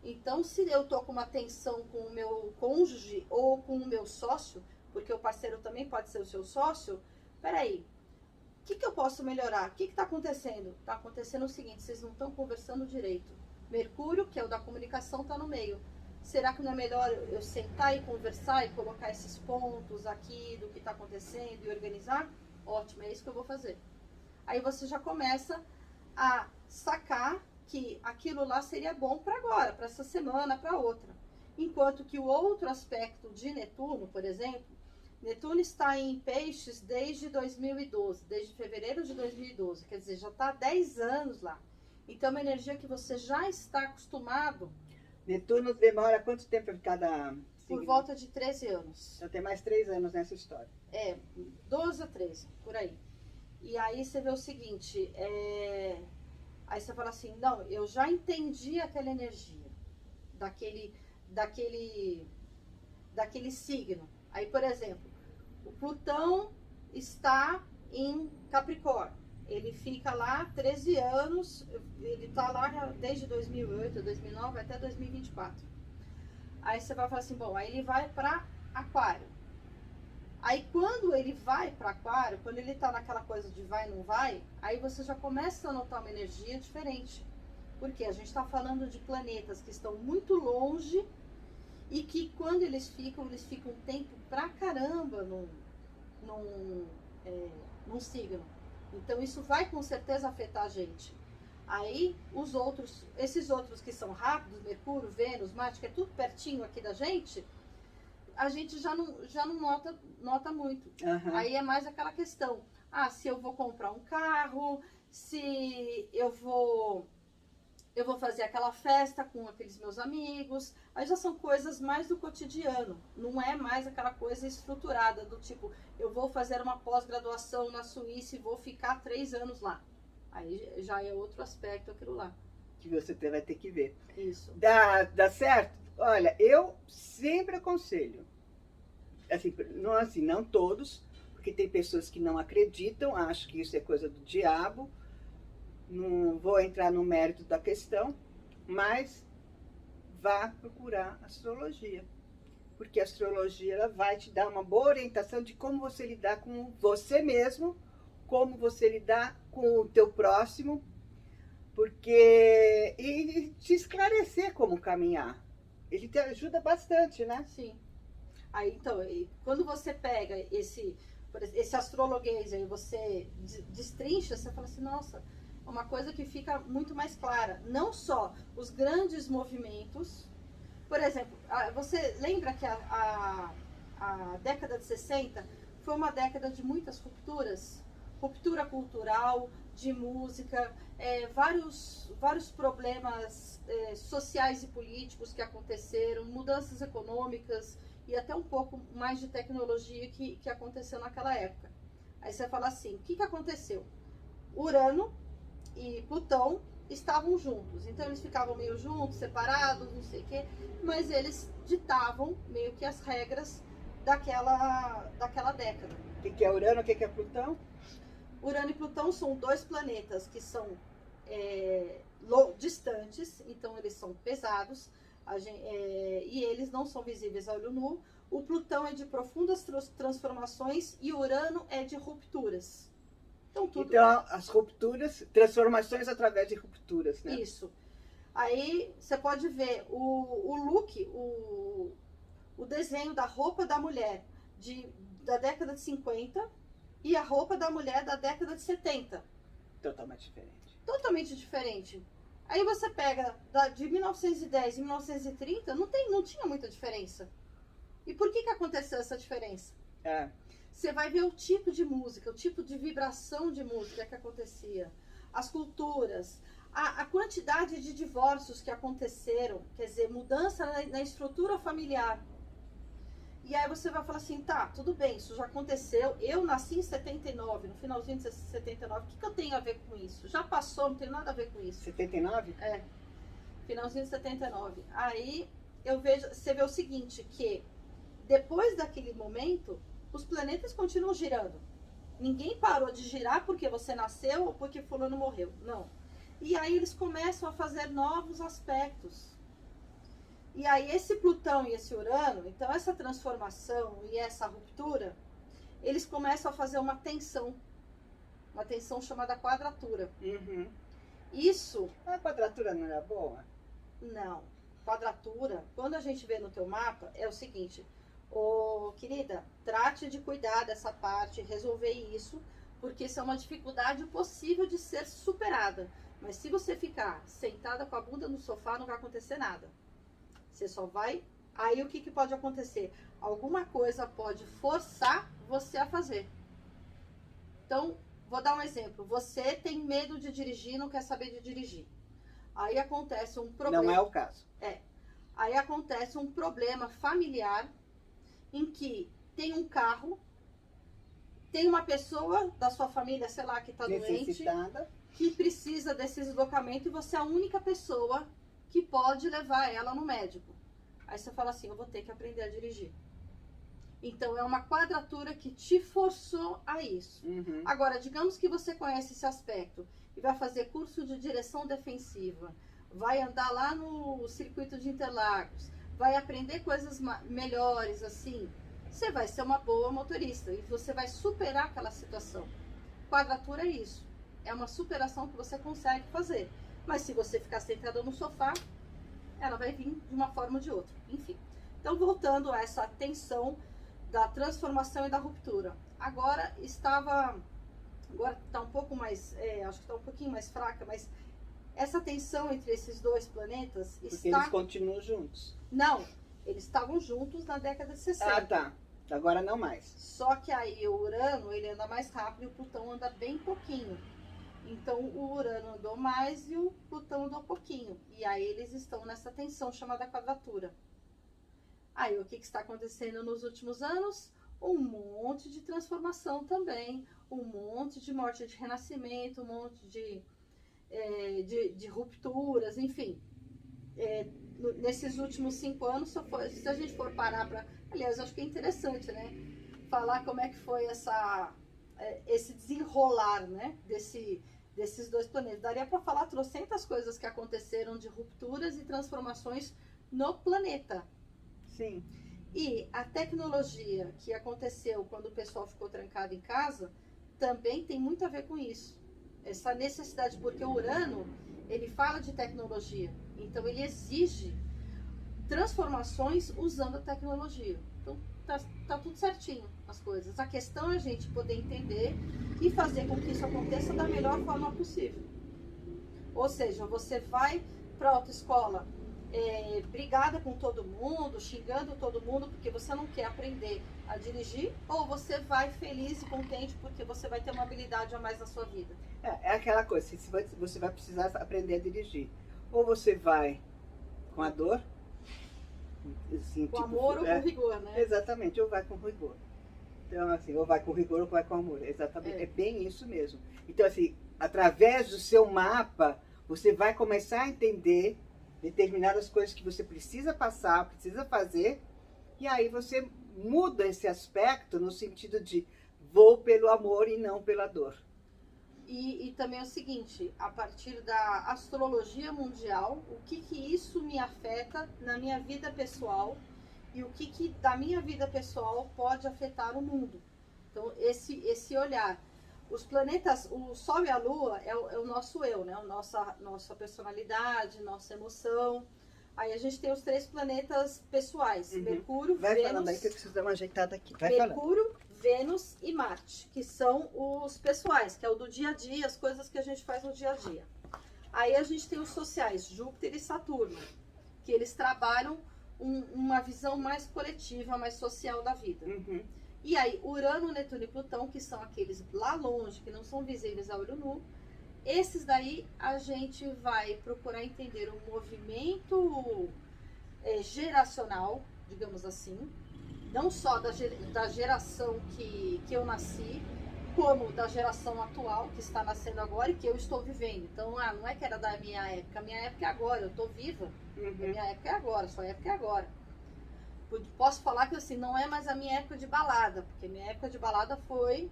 Então, se eu estou com uma tensão com o meu cônjuge ou com o meu sócio, porque o parceiro também pode ser o seu sócio, peraí, o que eu posso melhorar? O que está acontecendo? Está acontecendo o seguinte, vocês não estão conversando direito. Mercúrio, que é o da comunicação, está no meio. Será que não é melhor eu sentar e conversar e colocar esses pontos aqui do que está acontecendo e organizar? Ótimo, é isso que eu vou fazer. Aí você já começa a sacar que aquilo lá seria bom para agora, para essa semana, para outra. Enquanto que o outro aspecto de Netuno, por exemplo, Netuno está em Peixes desde 2012, desde fevereiro de 2012, quer dizer, já está há 10 anos lá. Então, é uma energia que você já está acostumado. Netuno demora quanto tempo para cada signo? Por volta de 13 anos. Então tem mais 3 anos nessa história. 12 a 13, por aí. E aí você vê o seguinte, aí você fala assim, não, eu já entendi aquela energia daquele signo. Aí, por exemplo, o Plutão está em Capricórnio. Ele fica lá 13 anos, ele está lá desde 2008, 2009 até 2024. Aí você vai falar assim, bom, aí ele vai para Aquário. Aí quando ele vai para Aquário, quando ele está naquela coisa de vai ou não vai, aí você já começa a notar uma energia diferente. Porque a gente está falando de planetas que estão muito longe e que quando eles ficam tempo pra caramba num signo. Então isso vai com certeza afetar a gente. Aí esses outros que são rápidos, Mercúrio, Vênus, Marte, que é tudo pertinho aqui da gente, a gente já não nota muito. Uhum. Aí é mais aquela questão, se eu vou comprar um carro, se eu vou fazer aquela festa com aqueles meus amigos, aí já são coisas mais do cotidiano, não é mais aquela coisa estruturada do tipo, eu vou fazer uma pós-graduação na Suíça e vou ficar 3 anos lá. Aí já é outro aspecto aquilo lá. Que você vai ter que ver. Isso. Dá certo? Olha, eu sempre aconselho, assim, não todos, porque tem pessoas que não acreditam, acham que isso é coisa do diabo. Não vou entrar no mérito da questão, mas vá procurar astrologia. Porque a astrologia ela vai te dar uma boa orientação de como você lidar com você mesmo, como você lidar com o teu próximo, e te esclarecer como caminhar. Ele te ajuda bastante, né? Sim. Aí, então, quando você pega esse astrologuês aí, você destrincha, você fala assim, nossa, uma coisa que fica muito mais clara. Não só os grandes movimentos. Por exemplo, você lembra que a década de 60 foi uma década de muitas rupturas? Ruptura cultural, de música, vários problemas sociais e políticos que aconteceram, mudanças econômicas e até um pouco mais de tecnologia que aconteceu naquela época. Aí você fala assim, o que aconteceu? Urano e Plutão estavam juntos, então eles ficavam meio juntos, separados, não sei o quê, mas eles ditavam meio que as regras daquela década. O que é Urano, o que é Plutão? Urano e Plutão são 2 planetas que são distantes, então eles são pesados, e eles não são visíveis a olho nu. O Plutão é de profundas transformações e Urano é de rupturas. Então, as rupturas, transformações através de rupturas, né? Isso. Aí você pode ver o look, o desenho da roupa da mulher da década de 50 e a roupa da mulher da década de 70. Totalmente diferente. Totalmente diferente. Aí você pega de 1910 e 1930, não tinha muita diferença. E por que aconteceu essa diferença? Você vai ver o tipo de música, o tipo de vibração de música que acontecia, as culturas, a quantidade de divórcios que aconteceram, quer dizer, mudança na estrutura familiar. E aí você vai falar assim, tá, tudo bem, isso já aconteceu, eu nasci em 79, no finalzinho de 79, o que eu tenho a ver com isso? Já passou, não tem nada a ver com isso. 79? É, finalzinho de 79. Aí você vê o seguinte, que depois daquele momento, os planetas continuam girando. Ninguém parou de girar porque você nasceu ou porque fulano morreu, não. E aí eles começam a fazer novos aspectos. E aí esse Plutão e esse Urano, então essa transformação e essa ruptura, eles começam a fazer uma tensão chamada quadratura. Uhum. Isso... A quadratura não era boa? Não. Quadratura, quando a gente vê no teu mapa, é o seguinte, querida, trate de cuidar dessa parte, resolver isso, porque isso é uma dificuldade possível de ser superada. Mas se você ficar sentada com a bunda no sofá, não vai acontecer nada. Você só vai... Aí o que pode acontecer? Alguma coisa pode forçar você a fazer. Então, vou dar um exemplo. Você tem medo de dirigir, não quer saber de dirigir. Aí acontece um problema... Não é o caso. Aí acontece um problema familiar em que tem um carro, tem uma pessoa da sua família, sei lá, que está doente, que precisa desse deslocamento e você é a única pessoa que pode levar ela no médico. Aí você fala assim, eu vou ter que aprender a dirigir. Então é uma quadratura que te forçou a isso. Uhum. Agora, digamos que você conhece esse aspecto e vai fazer curso de direção defensiva, vai andar lá no circuito de Interlagos, vai aprender coisas melhores, assim, você vai ser uma boa motorista e você vai superar aquela situação. Quadratura é isso. É uma superação que você consegue fazer. Mas se você ficar sentada no sofá, ela vai vir de uma forma ou de outra. Enfim. Então, voltando a essa tensão da transformação e da ruptura. Agora está um pouco mais, acho que está um pouquinho mais fraca, mas essa tensão entre esses dois planetas Porque eles continuam juntos. Não, eles estavam juntos na década de 60. Ah, tá. Agora não mais. Só que aí o Urano, ele anda mais rápido e o Plutão anda bem pouquinho. Então o Urano andou mais e o Plutão andou pouquinho. E aí eles estão nessa tensão chamada quadratura. Aí o que está acontecendo nos últimos anos? Um monte de transformação também. Um monte de morte de renascimento, um monte de rupturas, enfim. Nesses últimos 5 anos, se a gente for parar para... Aliás, acho que é interessante, né? Falar como é que foi esse desenrolar, né? Desses dois planetas. Daria para falar trocentas coisas que aconteceram de rupturas e transformações no planeta. Sim. E a tecnologia que aconteceu quando o pessoal ficou trancado em casa também tem muito a ver com isso. Essa necessidade, porque o Urano, ele fala de tecnologia. Então, ele exige transformações usando a tecnologia. Então, tá tudo certinho as coisas. A questão é a gente poder entender e fazer com que isso aconteça da melhor forma possível. Ou seja, você vai para a autoescola brigada com todo mundo, xingando todo mundo porque você não quer aprender a dirigir, ou você vai feliz e contente porque você vai ter uma habilidade a mais na sua vida. É aquela coisa, você vai precisar aprender a dirigir. Ou você vai com a dor, assim, com amor ou com rigor, né? Exatamente, ou vai com rigor. Então, assim, ou vai com rigor ou vai com amor. Exatamente, é bem isso mesmo. Então, assim, através do seu mapa, você vai começar a entender determinadas coisas que você precisa passar, precisa fazer, e aí você muda esse aspecto no sentido de vou pelo amor e não pela dor. E também é o seguinte, a partir da astrologia mundial, o que isso me afeta na minha vida pessoal e o que da minha vida pessoal pode afetar o mundo. Então, esse olhar. Os planetas, o Sol e a Lua é o nosso eu, né? Nossa personalidade, nossa emoção. Aí a gente tem os 3 planetas pessoais, Mercúrio, Vai Vênus... falando aí que eu preciso dar uma ajeitada aqui. Vai Mercúrio, falando. Vênus e Marte, que são os pessoais, que é o do dia a dia, as coisas que a gente faz no dia a dia. Aí a gente tem os sociais, Júpiter e Saturno, que eles trabalham uma visão mais coletiva, mais social da vida. E aí, Urano, Netuno e Plutão, que são aqueles lá longe, que não são visíveis a olho nu, esses daí a gente vai procurar entender o movimento geracional, digamos assim, não só da geração que eu nasci, como da geração atual, que está nascendo agora e que eu estou vivendo. Então, não é que era da minha época é agora, eu estou viva, a minha época é agora, sua época é agora. Posso falar que assim, não é mais a minha época de balada, porque minha época de balada foi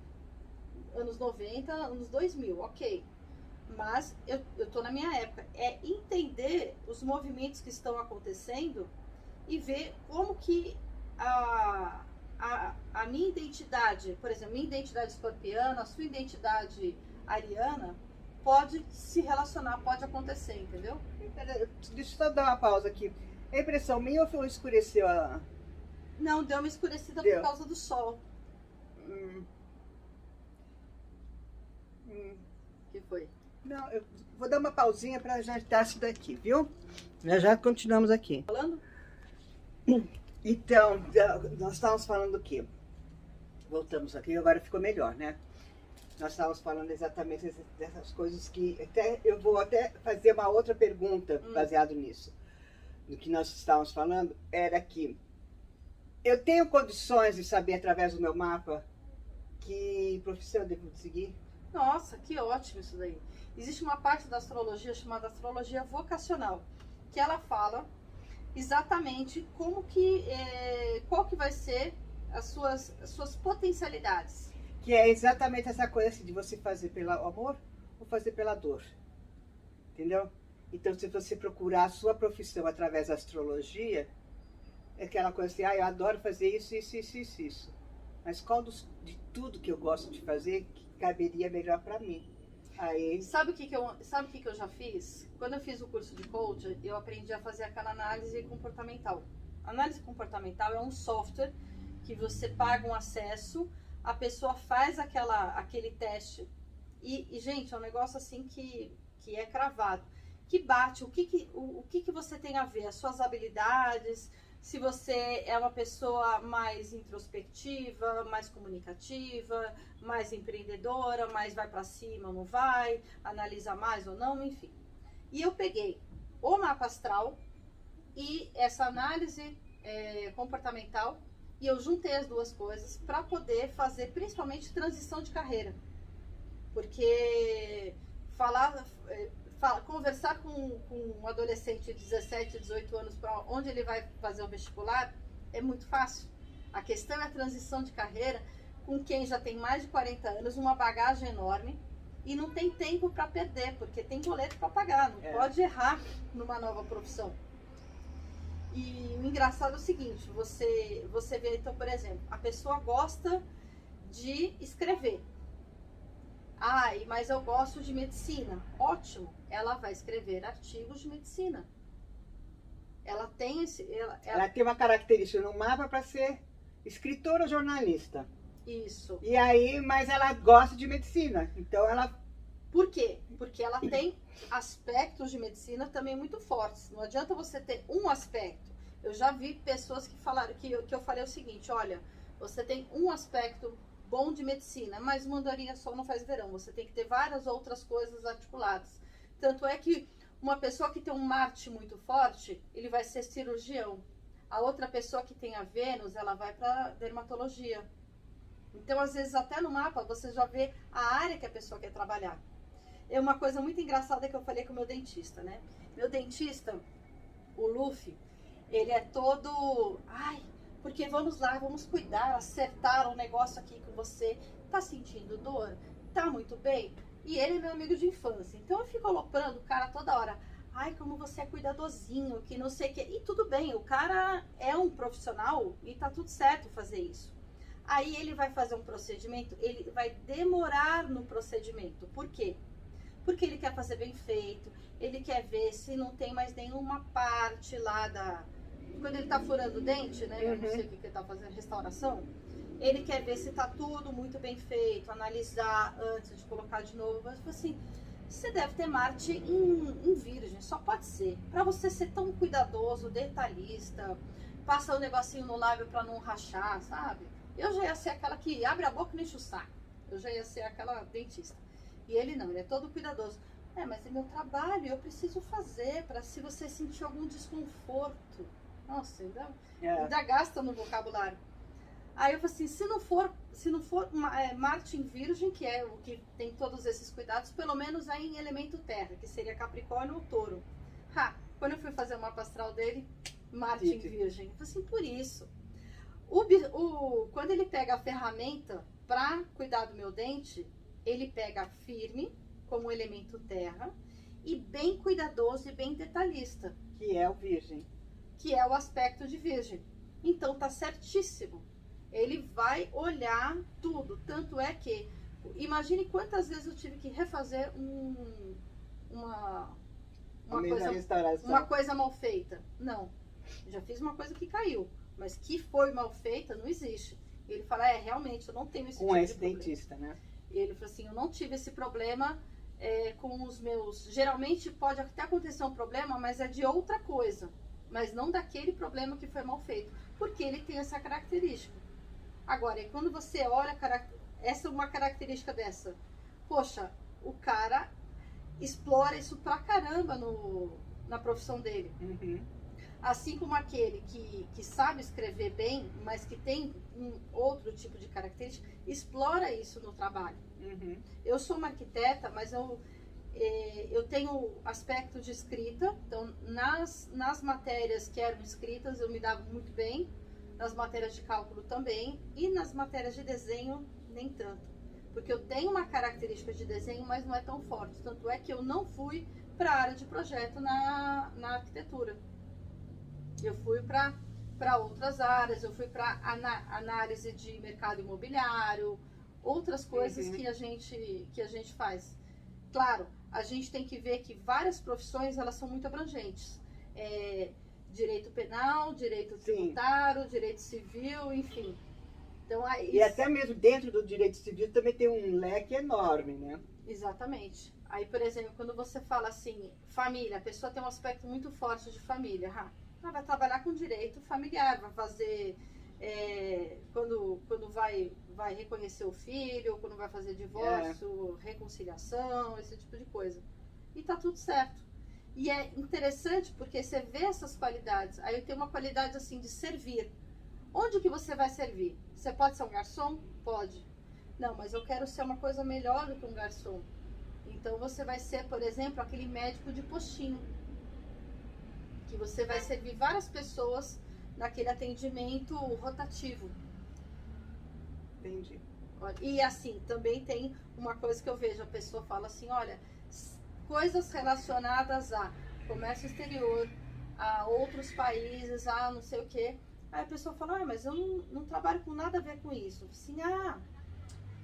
anos 90, anos 2000, ok. Mas eu tô na minha época. É entender os movimentos que estão acontecendo e ver como que a minha identidade, por exemplo, minha identidade escorpiana, a sua identidade ariana, pode se relacionar, pode acontecer, entendeu? Deixa eu só dar uma pausa aqui. É impressão minha ou escureceu a... Não, deu uma escurecida Deu. por causa do sol. Que foi? Não, eu vou dar uma pausinha para ajeitar isso daqui, viu? Já continuamos aqui. Falando? Então, nós estávamos falando do quê? Voltamos aqui, agora ficou melhor, né? Nós estávamos falando exatamente dessas coisas que... eu vou até fazer uma outra pergunta baseado nisso. Do que nós estávamos falando, era que eu tenho condições de saber através do meu mapa que profissão eu devo seguir? Nossa, que ótimo isso daí. Existe uma parte da astrologia chamada astrologia vocacional, que ela fala exatamente como que, qual que vai ser as suas potencialidades. Que é exatamente essa coisa assim, de você fazer pelo amor ou fazer pela dor. Entendeu? Então, se você procurar a sua profissão através da astrologia, é aquela coisa assim, eu adoro fazer isso. Mas qual de tudo que eu gosto de fazer que caberia melhor para mim? Aí... Sabe o que eu já fiz? Quando eu fiz o curso de coach, eu aprendi a fazer aquela análise comportamental. A análise comportamental é um software que você paga um acesso, a pessoa faz aquele teste e, gente, é um negócio assim que é cravado. Que bate, o que você tem a ver, as suas habilidades, se você é uma pessoa mais introspectiva, mais comunicativa, mais empreendedora, mais vai para cima ou não vai, analisa mais ou não, enfim. E eu peguei o mapa astral e essa análise comportamental e eu juntei as duas coisas para poder fazer principalmente transição de carreira. Porque conversar com um adolescente de 17, 18 anos para onde ele vai fazer o vestibular é muito fácil. A questão é a transição de carreira com quem já tem mais de 40 anos, uma bagagem enorme e não tem tempo para perder, porque tem boleto para pagar, não pode errar numa nova profissão. E o engraçado é o seguinte, você vê, então, por exemplo, a pessoa gosta de escrever. Mas eu gosto de medicina. Ótimo, ela vai escrever artigos de medicina. Ela tem ela tem uma característica no mapa para ser escritora ou jornalista. Isso. E aí, mas ela gosta de medicina. Então ela... Por quê? Porque ela tem aspectos de medicina também muito fortes. Não adianta você ter um aspecto. Eu já vi pessoas que falaram que eu falei o seguinte, olha, você tem um aspecto bom de medicina, mas uma andorinha só não faz verão. Você tem que ter várias outras coisas articuladas. Tanto é que uma pessoa que tem um Marte muito forte, ele vai ser cirurgião. A outra pessoa que tem a Vênus, ela vai para dermatologia. Então, às vezes, até no mapa, você já vê a área que a pessoa quer trabalhar. É uma coisa muito engraçada que eu falei com o meu dentista, né? Meu dentista, o Luffy, ele é todo... porque vamos lá, vamos cuidar, acertar um negócio aqui com você. Tá sentindo dor? Tá muito bem? E ele é meu amigo de infância. Então eu fico aloprando o cara toda hora. ai, como você é cuidadosinho, que não sei o que. E tudo bem, o cara é um profissional e tá tudo certo fazer isso. Aí ele vai fazer um procedimento, ele vai demorar no procedimento. Por quê? Porque ele quer fazer bem feito, ele quer ver se não tem mais nenhuma parte lá da... Quando ele tá furando o dente, né? Eu não sei o que ele tá fazendo, restauração. Ele quer ver se tá tudo muito bem feito, analisar antes de colocar de novo. Mas assim, você deve ter Marte em Virgem, só pode ser. Para você ser tão cuidadoso, detalhista, passa o negocinho no lábio para não rachar, sabe? Eu já ia ser aquela que abre a boca e não enche o saco. Eu já ia ser aquela dentista. E ele não, ele é todo cuidadoso. É, mas é meu trabalho, eu preciso fazer para se você sentir algum desconforto. Nossa, ainda gasta no vocabulário. Aí eu falei assim, se não for Marte em Virgem, que é o que tem todos esses cuidados, pelo menos é em elemento terra, que seria Capricórnio ou Touro. Quando eu fui fazer o mapa astral dele, Marte em Virgem. Eu falei assim, por isso. Quando ele pega a ferramenta para cuidar do meu dente, ele pega firme, como elemento terra, e bem cuidadoso e bem detalhista. Que é o Virgem. Que é o aspecto de Virgem. Então tá certíssimo. Ele vai olhar tudo. Tanto é que, imagine quantas vezes eu tive que refazer uma coisa mal feita. Não, já fiz uma coisa que caiu, mas que foi mal feita não existe. Ele fala, realmente, eu não tenho esse tipo de problema. dentista, né? Ele falou assim, eu não tive esse problema com os meus... Geralmente pode até acontecer um problema, mas é de outra coisa. Mas não daquele problema que foi mal feito. Porque ele tem essa característica. Agora, quando você olha, essa é uma característica dessa. Poxa, o cara explora isso pra caramba na profissão dele. Assim como aquele que sabe escrever bem, mas que tem um outro tipo de característica, explora isso no trabalho. Eu sou uma arquiteta, mas eu tenho aspecto de escrita. Então, nas matérias que eram escritas, eu me dava muito bem. Nas matérias de cálculo também. E nas matérias de desenho, nem tanto. Porque eu tenho uma característica de desenho, mas não é tão forte. Tanto é que eu não fui para a área de projeto na arquitetura. Eu fui para outras áreas. Eu fui para análise de mercado imobiliário. Outras coisas que a gente faz. Claro, a gente tem que ver que várias profissões, elas são muito abrangentes. Direito penal, direito tributário, direito civil, enfim. Então, e até mesmo dentro do direito civil também tem um leque enorme, né? Exatamente. Aí, por exemplo, quando você fala assim, família, a pessoa tem um aspecto muito forte de família. Ela vai trabalhar com direito familiar, vai fazer... quando vai reconhecer o filho, quando vai fazer divórcio, reconciliação, esse tipo de coisa. E tá tudo certo. E é interessante porque você vê essas qualidades. Aí eu tenho uma qualidade assim de servir. Onde que você vai servir? Você pode ser um garçom? Pode. Não, mas eu quero ser uma coisa melhor do que um garçom. Então você vai ser, por exemplo, aquele médico de postinho. Que você vai servir várias pessoas naquele atendimento rotativo. Entendi. E assim, também tem uma coisa que eu vejo, a pessoa fala assim, olha, coisas relacionadas a comércio exterior, a outros países, a não sei o quê. Aí a pessoa fala, mas eu não trabalho com nada a ver com isso. Assim,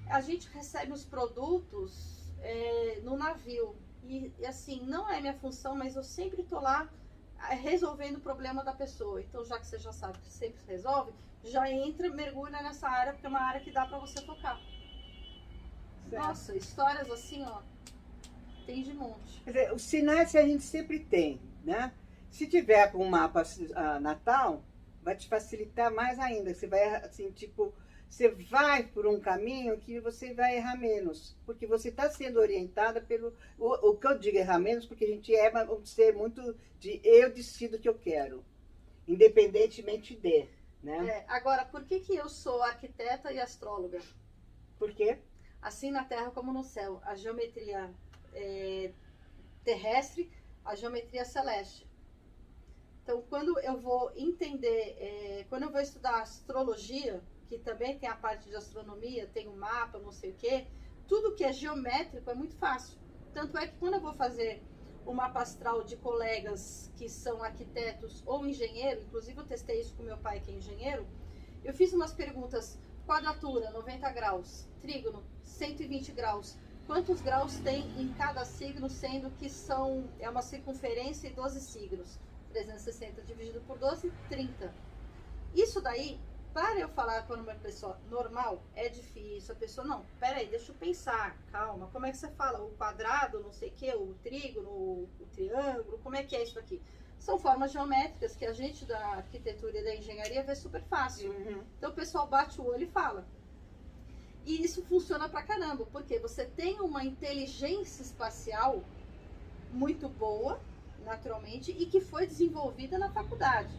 a gente recebe os produtos no navio. E assim, não é minha função, mas eu sempre estou lá resolvendo o problema da pessoa. Então, já que você já sabe que sempre resolve, já entra, mergulha nessa área, porque é uma área que dá para você tocar. Certo. Nossa, histórias assim, ó, tem de monte. Quer dizer, os sinais a gente sempre tem, né? Se tiver com um mapa natal, vai te facilitar mais ainda. Você vai, assim, tipo, você vai por um caminho que você vai errar menos. Porque você está sendo orientada pelo... O que eu digo errar menos, porque a gente é um ser muito de eu decido o que eu quero. Independentemente de, né? Agora, por que eu sou arquiteta e astróloga? Por quê? Assim na Terra como no céu. A geometria terrestre, a geometria celeste. Então, quando eu vou entender, quando eu vou estudar astrologia, que também tem a parte de astronomia, tem um mapa, não sei o quê, tudo que é geométrico é muito fácil. Tanto é que quando eu vou fazer o mapa astral de colegas que são arquitetos ou engenheiro, inclusive eu testei isso com meu pai que é engenheiro, eu fiz umas perguntas, quadratura 90 graus, trígono 120 graus, quantos graus tem em cada signo, sendo que é uma circunferência e 12 signos, 360 dividido por 12, 30. Isso daí, para eu falar para uma pessoa normal, é difícil. A pessoa, não, peraí, deixa eu pensar, calma, como é que você fala? O quadrado, não sei o que, o trígono, o triângulo, como é que é isso aqui? São formas geométricas que a gente da arquitetura e da engenharia vê super fácil. Então o pessoal bate o olho e fala. E isso funciona pra caramba, porque você tem uma inteligência espacial muito boa, naturalmente, e que foi desenvolvida na faculdade.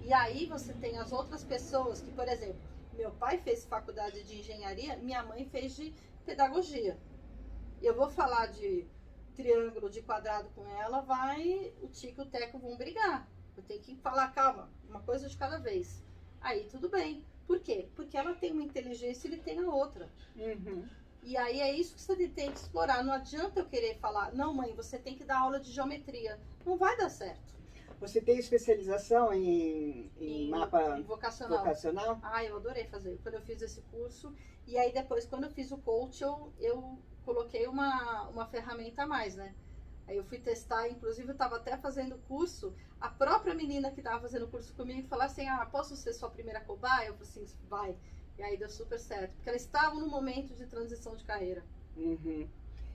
E aí você tem as outras pessoas que, por exemplo, meu pai fez faculdade de engenharia, minha mãe fez de pedagogia. Eu vou falar de triângulo, de quadrado com ela, o Tico e o Teco vão brigar. Eu tenho que falar, calma, uma coisa de cada vez. Aí tudo bem. Por quê? Porque ela tem uma inteligência e ele tem a outra. E aí é isso que você tem que explorar. Não adianta eu querer falar, não mãe, você tem que dar aula de geometria. Não vai dar certo. Você tem especialização em mapa vocacional? Ah, eu adorei fazer. Quando eu fiz esse curso, e aí depois, quando eu fiz o coach, eu coloquei uma ferramenta a mais, né? Aí eu fui testar, inclusive eu estava até fazendo curso, a própria menina que estava fazendo o curso comigo falou assim, posso ser sua primeira cobaia? Eu falei assim, vai. E aí deu super certo, porque ela estava num momento de transição de carreira.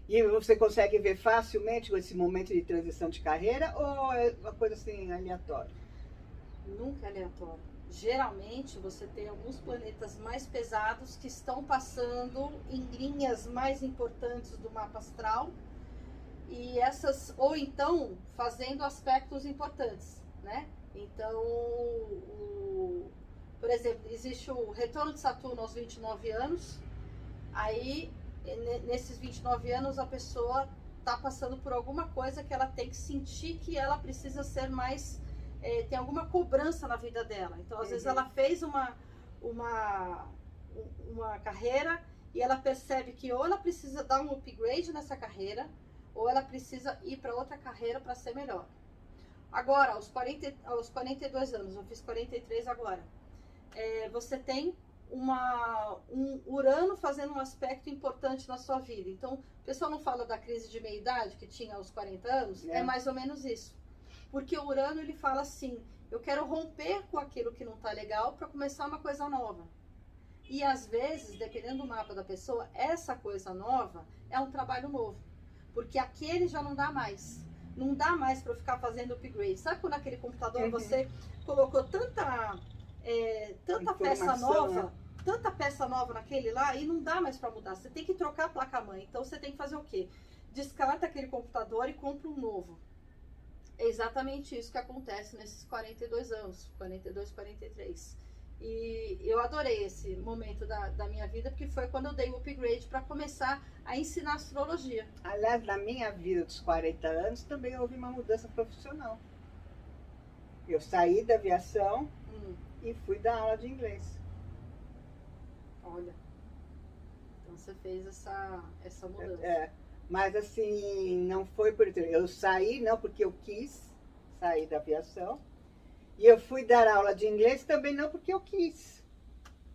E você consegue ver facilmente esse momento de transição de carreira ou é uma coisa assim aleatória? Nunca é aleatório. Geralmente você tem alguns planetas mais pesados que estão passando em linhas mais importantes do mapa astral e ou então fazendo aspectos importantes, né? Então, por exemplo, existe o retorno de Saturno aos 29 anos, aí nesses 29 anos a pessoa está passando por alguma coisa que ela tem que sentir que ela precisa ser mais, tem alguma cobrança na vida dela. Então às vezes ela fez uma carreira e ela percebe que ou ela precisa dar um upgrade nessa carreira ou ela precisa ir para outra carreira para ser melhor. Agora, aos 42 anos, eu fiz 43 agora, você tem um Urano fazendo um aspecto importante na sua vida. Então, o pessoal não fala da crise de meia-idade que tinha aos 40 anos? É mais ou menos isso. Porque o Urano, ele fala assim, eu quero romper com aquilo que não está legal para começar uma coisa nova. E às vezes, dependendo do mapa da pessoa, essa coisa nova é um trabalho novo. Porque aquele já não dá mais. Não dá mais para eu ficar fazendo upgrade. Sabe quando naquele computador você colocou tanta peça nova, né? Tanta peça nova naquele lá e não dá mais para mudar. Você tem que trocar a placa-mãe. Então você tem que fazer o quê? Descarta aquele computador e compra um novo. É exatamente isso que acontece nesses 42 anos, 42, 43. E eu adorei esse momento da minha vida, porque foi quando eu dei o upgrade para começar a ensinar astrologia. Aliás, na minha vida dos 40 anos também houve uma mudança profissional. Eu saí da aviação e fui dar aula de inglês. Olha, então você fez essa mudança. Mas assim, não foi por isso. Eu saí, não porque eu quis sair da aviação. E eu fui dar aula de inglês também não porque eu quis.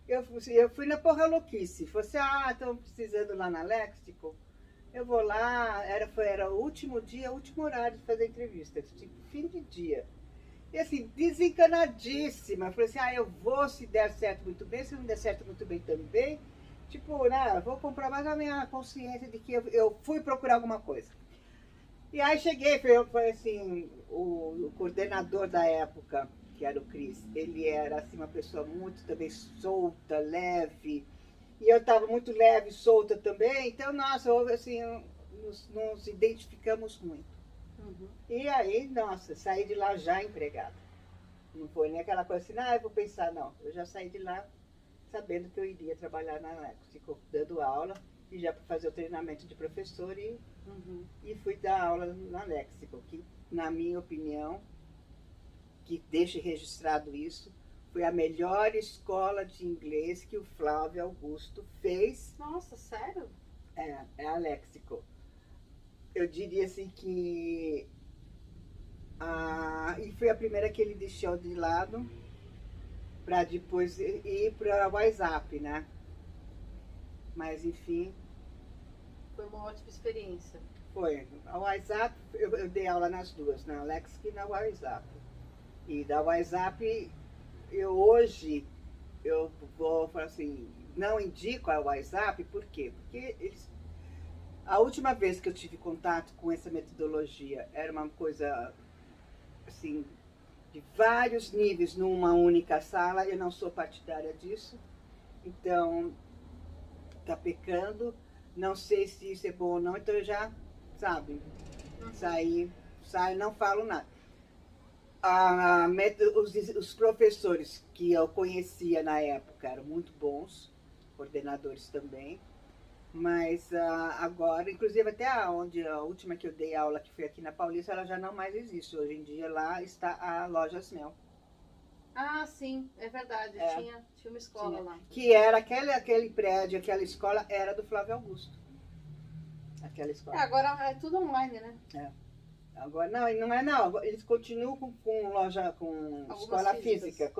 Eu fui na porra louquice. Fosse, estão precisando lá na Léxico. Eu vou lá, era o último dia, o último horário de fazer entrevista, tipo, fim de dia. E assim, desencanadíssima. Falei assim, eu vou, se der certo muito bem, se não der certo muito bem também. Tipo, vou comprar mais a minha consciência de que eu fui procurar alguma coisa. E aí cheguei, foi assim, o coordenador da época, que era o Cris, ele era assim uma pessoa muito também solta, leve. E eu estava muito leve, solta também. Então, nossa, assim, nos identificamos muito. E aí, nossa, saí de lá já empregada. Não foi nem aquela coisa assim, eu vou pensar, não. Eu já saí de lá sabendo que eu iria trabalhar na Léxico, dando aula, e já para fazer o treinamento de professor e fui dar aula na Léxico, que, na minha opinião, que deixe registrado isso, foi a melhor escola de inglês que o Flávio Augusto fez. Nossa, sério? É a Léxico. eu diria assim que e foi a primeira que ele deixou de lado para depois ir para o WhatsApp, né? Mas enfim. Foi uma ótima experiência. Foi. A WhatsApp, eu dei aula nas duas, na Alex e na WhatsApp. E da WhatsApp, hoje, eu vou falar assim, não indico a WhatsApp, por quê? Porque a última vez que eu tive contato com essa metodologia era uma coisa, assim, de vários níveis numa única sala. Eu não sou partidária disso, então tá pecando. Não sei se isso é bom ou não, então eu já, sabe, saio, não falo nada. Os professores que eu conhecia na época eram muito bons, coordenadores também, mas agora, inclusive até a última que eu dei aula, que foi aqui na Paulista, ela já não mais existe. Hoje em dia lá está a Loja Snell. Ah, sim, é verdade. Tinha uma escola lá. Que era aquele prédio, aquela escola era do Flávio Augusto. Aquela escola. Agora é tudo online, né? Agora, não é não. Eles continuam com loja, com algumas escola física.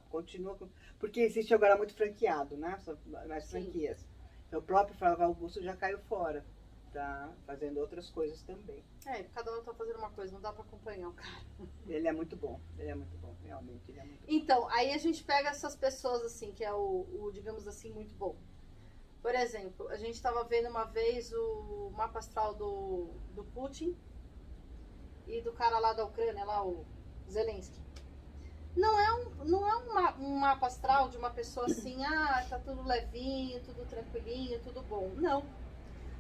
Continuam com. Porque existe agora muito franqueado, né? São mais franquias. Então o próprio Flávio Augusto já caiu fora. Tá fazendo outras coisas também. Cada um tá fazendo uma coisa, não dá pra acompanhar o cara. Ele é muito bom, realmente, ele é muito bom. Então, aí a gente pega essas pessoas assim, que é o digamos assim, muito bom. Por exemplo, a gente estava vendo uma vez o mapa astral do Putin e do cara lá da Ucrânia, lá o Zelensky. Não é um mapa astral de uma pessoa assim, tá tudo levinho, tudo tranquilinho, tudo bom. Não.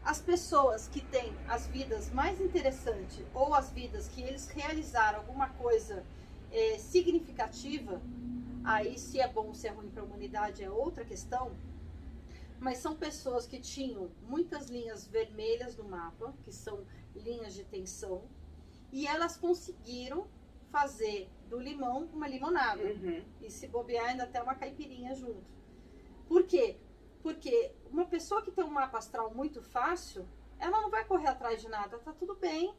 As pessoas que têm as vidas mais interessantes ou as vidas que eles realizaram alguma coisa significativa, aí se é bom ou se é ruim para a humanidade é outra questão, mas são pessoas que tinham muitas linhas vermelhas no mapa, que são linhas de tensão, e elas conseguiram fazer do limão uma limonada. E se bobear ainda até uma caipirinha junto. Por quê? Porque uma pessoa que tem um mapa astral muito fácil, ela não vai correr atrás de nada, tá tudo bem.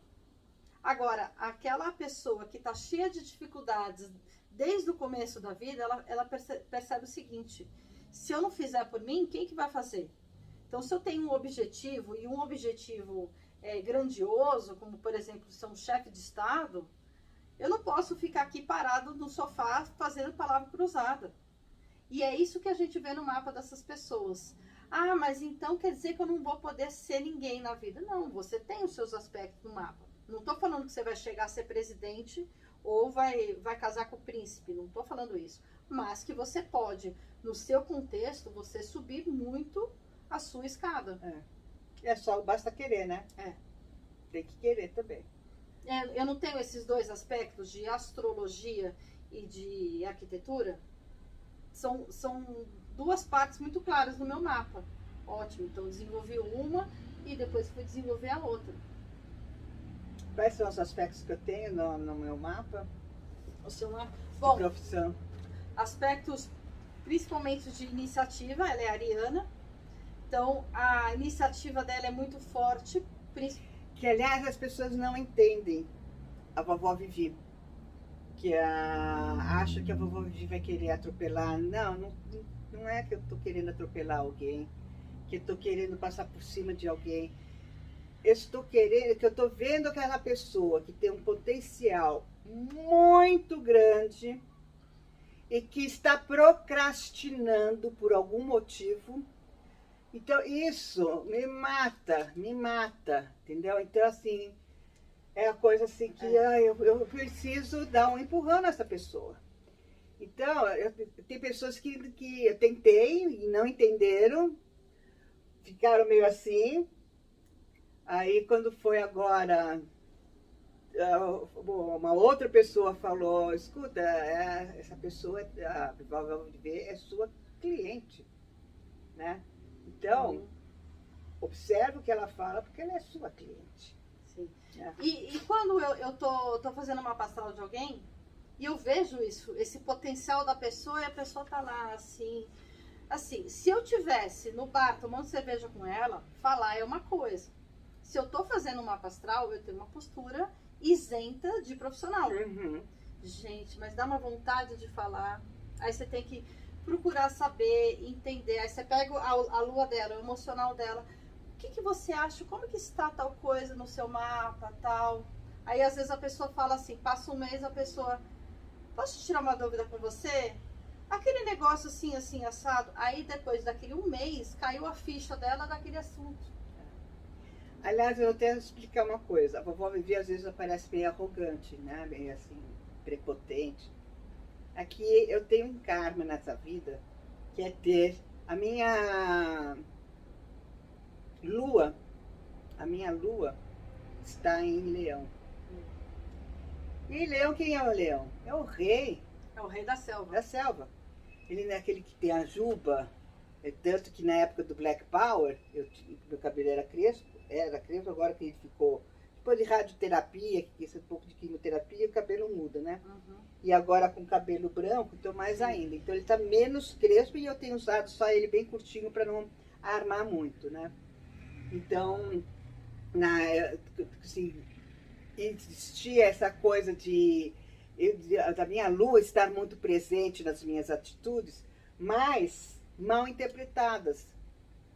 Agora, aquela pessoa que tá cheia de dificuldades desde o começo da vida, ela percebe o seguinte: se eu não fizer por mim, quem que vai fazer? Então, se eu tenho um objetivo, e um objetivo grandioso, como por exemplo ser um chefe de Estado, eu não posso ficar aqui parado no sofá fazendo palavra cruzada. E é isso que a gente vê no mapa dessas pessoas. Mas então quer dizer que eu não vou poder ser ninguém na vida. Não, você tem os seus aspectos no mapa. Não estou falando que você vai chegar a ser presidente ou vai casar com o príncipe. Não estou falando isso. Mas que você pode, no seu contexto, você subir muito a sua escada. Basta querer, né? Tem que querer também. Eu não tenho esses dois aspectos de astrologia e de arquitetura? São duas partes muito claras no meu mapa. Ótimo, então desenvolvi uma e depois fui desenvolver a outra. Quais são os aspectos que eu tenho no meu mapa? O seu mapa? Bom, profissão. Aspectos principalmente de iniciativa, ela é ariana. Então a iniciativa dela é muito forte. Que aliás as pessoas não entendem a vovó Vivi. Que acha que a vovó Vivi vai querer atropelar. Não é que eu tô querendo atropelar alguém, que eu tô querendo passar por cima de alguém. Eu tô vendo aquela pessoa que tem um potencial muito grande e que está procrastinando por algum motivo. Então isso me mata, entendeu? Então assim, é a coisa assim que eu preciso dar um empurrão nessa pessoa. Então, tem pessoas que eu tentei e não entenderam, ficaram meio assim. Aí quando foi agora, uma outra pessoa falou: escuta, essa pessoa, a Vovó Vivi, é sua cliente, né? Então, observe o que ela fala, porque ela é sua cliente. Sim. E quando eu tô fazendo uma astral de alguém, e eu vejo isso, esse potencial da pessoa, e a pessoa tá lá assim, se eu tivesse no bar tomando cerveja com ela, falar é uma coisa. se eu tô fazendo um mapa astral, eu tenho uma postura isenta de profissional. Gente, mas dá uma vontade de falar. Aí você tem que procurar saber, entender. Aí você pega a lua dela, o emocional dela. O que você acha? Como que está tal coisa no seu mapa, tal? Aí às vezes a pessoa fala assim, passa um mês, a pessoa, posso tirar uma dúvida com você? Aquele negócio assim, assim, assado. Aí depois daquele um mês, caiu a ficha dela daquele assunto. Aliás, eu até explicar uma coisa. A vovó Vivi às vezes aparece meio arrogante, né? Meio assim, prepotente. Aqui eu tenho um karma nessa vida, que é ter a minha lua está em Leão. E Leão, quem é o Leão? É o rei. É o rei da selva. Da selva. Ele não é aquele que tem a juba. É tanto que na época do Black Power, meu cabelo era crespo, agora que ele ficou. Depois de radioterapia, que é um pouco de quimioterapia, o cabelo muda, né? E agora com cabelo branco, então mais ainda. Então ele tá menos crespo e eu tenho usado só ele bem curtinho para não armar muito, né? Então, assim, existia essa coisa da minha lua estar muito presente nas minhas atitudes, mas mal interpretadas.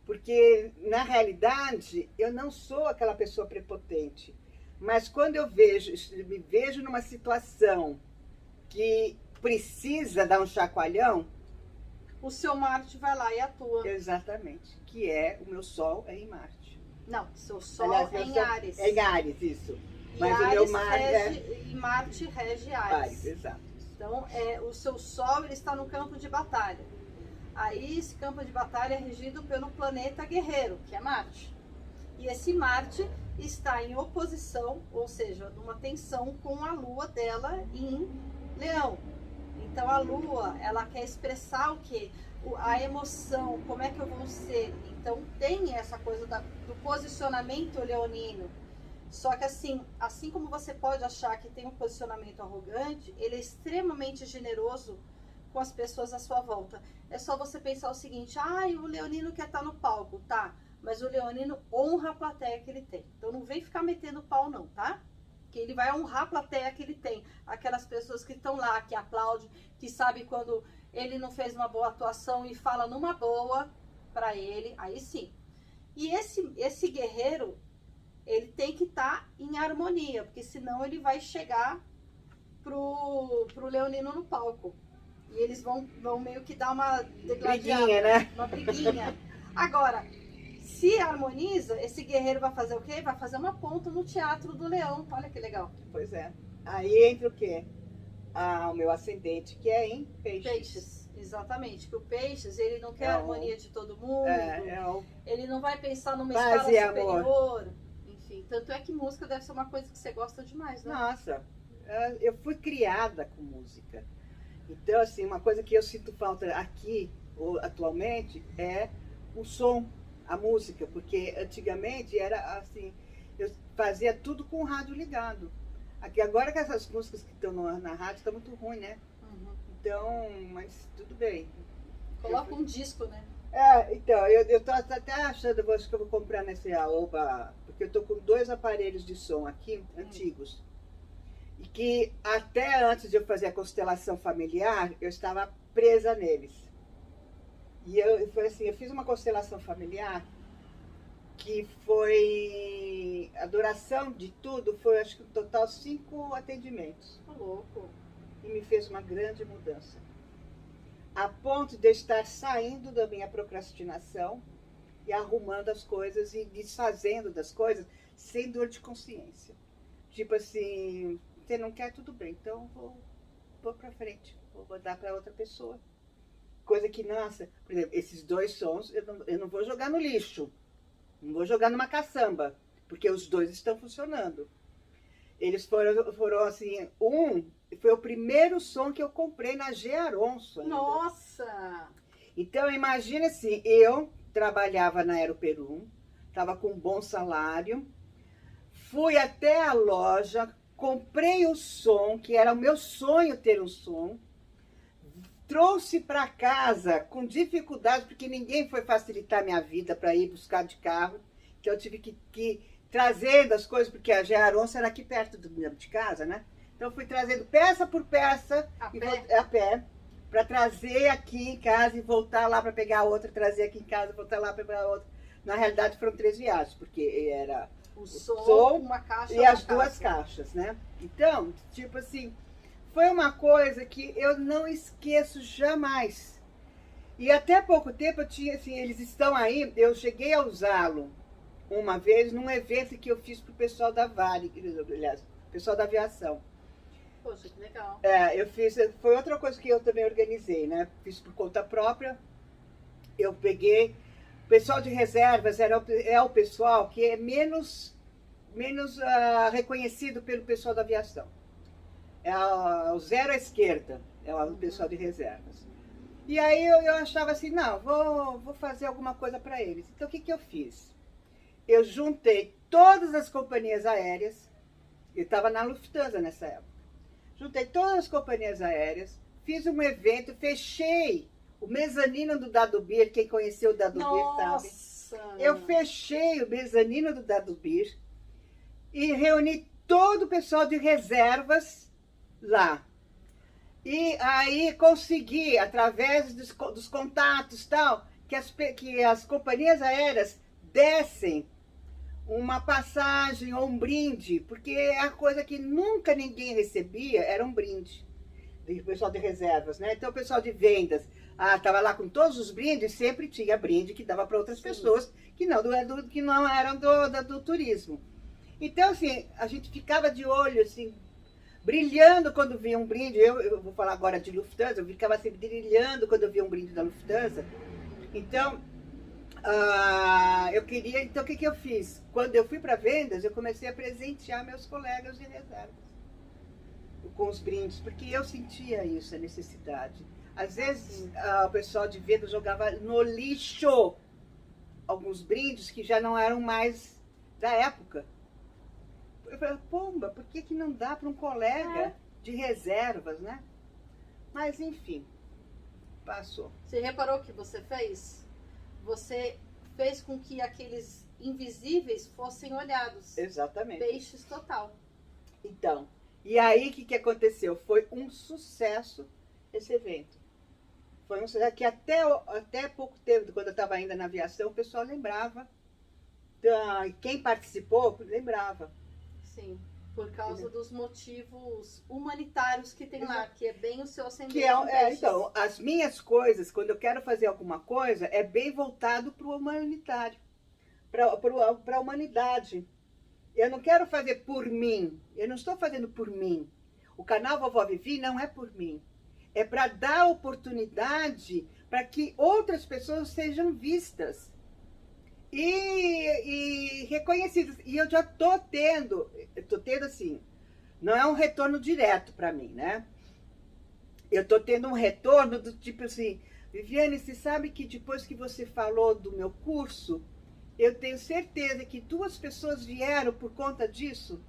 Porque, na realidade, eu não sou aquela pessoa prepotente. Mas quando eu me vejo numa situação que precisa dar um chacoalhão, o seu Marte vai lá e atua. Exatamente. Que é o meu Sol é em Marte. Não, seu Sol é em Áries. É em Áries, isso. E Mas Áries o meu Marte e Marte rege Áries. Exato. Então, o seu Sol ele está no campo de batalha. Aí, esse campo de batalha é regido pelo planeta guerreiro, que é Marte. E esse Marte está em oposição, ou seja, numa tensão com a Lua dela em Leão. Então, a Lua, ela quer expressar o quê? A emoção, como é que eu vou ser. Então, tem essa coisa do posicionamento leonino. Só que assim como você pode achar que tem um posicionamento arrogante, ele é extremamente generoso com as pessoas à sua volta. É só você pensar o seguinte, o leonino quer estar no palco, tá? Mas o leonino honra a plateia que ele tem. Então não vem ficar metendo pau não, tá? Que ele vai honrar a plateia que ele tem. Aquelas pessoas que estão lá, que aplaudem, que sabem quando ele não fez uma boa atuação e fala numa boa pra ele, aí sim. E esse guerreiro, ele tem que estar em harmonia, porque senão ele vai chegar pro leonino no palco. E eles vão meio que dar uma briguinha, né? Uma briguinha. Agora, se harmoniza, esse guerreiro vai fazer o quê? Vai fazer uma ponta no teatro do leão. Olha que legal. Pois é. Aí entra o quê? O meu ascendente, que é em Peixes. Peixes, exatamente. Que o Peixes, ele não quer a harmonia de todo mundo. Ele não vai pensar numa escala superior. Enfim, tanto é que música deve ser uma coisa que você gosta demais, né? Nossa, eu fui criada com música. Então, assim, uma coisa que eu sinto falta aqui, atualmente, é o som, a música. Porque antigamente era assim, eu fazia tudo com o rádio ligado. Aqui, agora que essas músicas que estão na rádio estão muito ruins, né? Então, mas tudo bem. Coloca um disco, né? Então, eu tô até achando, acho que eu vou comprar nesse Aoba, porque eu tô com 2 aparelhos de som aqui, antigos. E que até antes de eu fazer a constelação familiar, eu estava presa neles. E eu fiz uma constelação familiar que foi, a duração de tudo foi, acho que no total 5 atendimentos. Tô louco. E me fez uma grande mudança. A ponto de eu estar saindo da minha procrastinação e arrumando as coisas e desfazendo das coisas sem dor de consciência. Tipo assim, você não quer, tudo bem, então vou pra frente, vou dar para outra pessoa. Coisa que, nossa, por exemplo, esses 2 sons eu não vou jogar no lixo, não vou jogar numa caçamba, porque os 2 estão funcionando. Eles foram assim, foi o primeiro som que eu comprei na Gearonso ainda. Nossa! Então, imagina assim, eu trabalhava na Aeroperum, estava com um bom salário, fui até a loja, comprei o som, que era o meu sonho ter um som, trouxe para casa com dificuldade, porque ninguém foi facilitar minha vida para ir buscar de carro, então eu tive que trazendo as coisas, porque a Gearonça era aqui perto de casa, né? Então fui trazendo peça por peça a pé para trazer aqui em casa e voltar lá para pegar outra, trazer aqui em casa, voltar lá para pegar outra. Na realidade foram 3 viagens, porque era o som, uma caixa e as 2 caixas, né? Então, tipo assim, foi uma coisa que eu não esqueço jamais. E até pouco tempo eu tinha, assim, eles estão aí, eu cheguei a usá-lo uma vez num evento que eu fiz pro pessoal da Vale, aliás, pessoal da aviação. Poxa, que legal. Eu fiz, foi outra coisa que eu também organizei, né? Fiz por conta própria. Eu peguei, o pessoal de reservas é o pessoal que é menos reconhecido pelo pessoal da aviação. É o zero à esquerda, é o pessoal de reservas. E aí eu achava assim, não, vou fazer alguma coisa para eles. Então o que eu fiz? Eu juntei todas as companhias aéreas, eu estava na Lufthansa nessa época, juntei todas as companhias aéreas, fiz um evento, fechei o mezanino do Dado Bir, quem conheceu o Dado Bir sabe. Eu fechei o mezanino do Dado Bir e reuni todo o pessoal de reservas lá. E aí consegui, através dos contatos e tal, que as companhias aéreas dessem uma passagem ou um brinde, porque a coisa que nunca ninguém recebia era um brinde. O pessoal de reservas, né? Então o pessoal de vendas, estava lá com todos os brindes, sempre tinha brinde que dava para outras pessoas que não eram do turismo. Então, assim, a gente ficava de olho, assim, brilhando quando via um brinde. Eu vou falar agora de Lufthansa, eu ficava assim, brilhando quando eu via um brinde da Lufthansa. Então, eu queria... Então, o que eu fiz? Quando eu fui para vendas, eu comecei a presentear meus colegas de reservas com os brindes, porque eu sentia isso, a necessidade. Às vezes, o pessoal de vendas jogava no lixo alguns brindes que já não eram mais da época. Eu falei, pomba, por que não dá para um colega de reservas, né? Mas, enfim, passou. Você reparou o que você fez? Você fez com que aqueles invisíveis fossem olhados. Exatamente. Peixes total. Então, e aí o que aconteceu? Foi um sucesso esse evento. Foi um sucesso que até pouco tempo, quando eu estava ainda na aviação, o pessoal lembrava. Quem participou, lembrava. Sim, por causa dos motivos humanitários que tem lá, que é bem o seu ascendente. Então, as minhas coisas, quando eu quero fazer alguma coisa, é bem voltado para o humanitário, para a humanidade. Eu não quero fazer por mim, eu não estou fazendo por mim. O canal Vovó Vivi não é por mim, é para dar oportunidade para que outras pessoas sejam vistas e reconhecidas. E eu já estou tendo assim, não é um retorno direto para mim, né? Eu estou tendo um retorno do tipo assim, Viviane, você sabe que depois que você falou do meu curso, eu tenho certeza que 2 pessoas vieram por conta disso.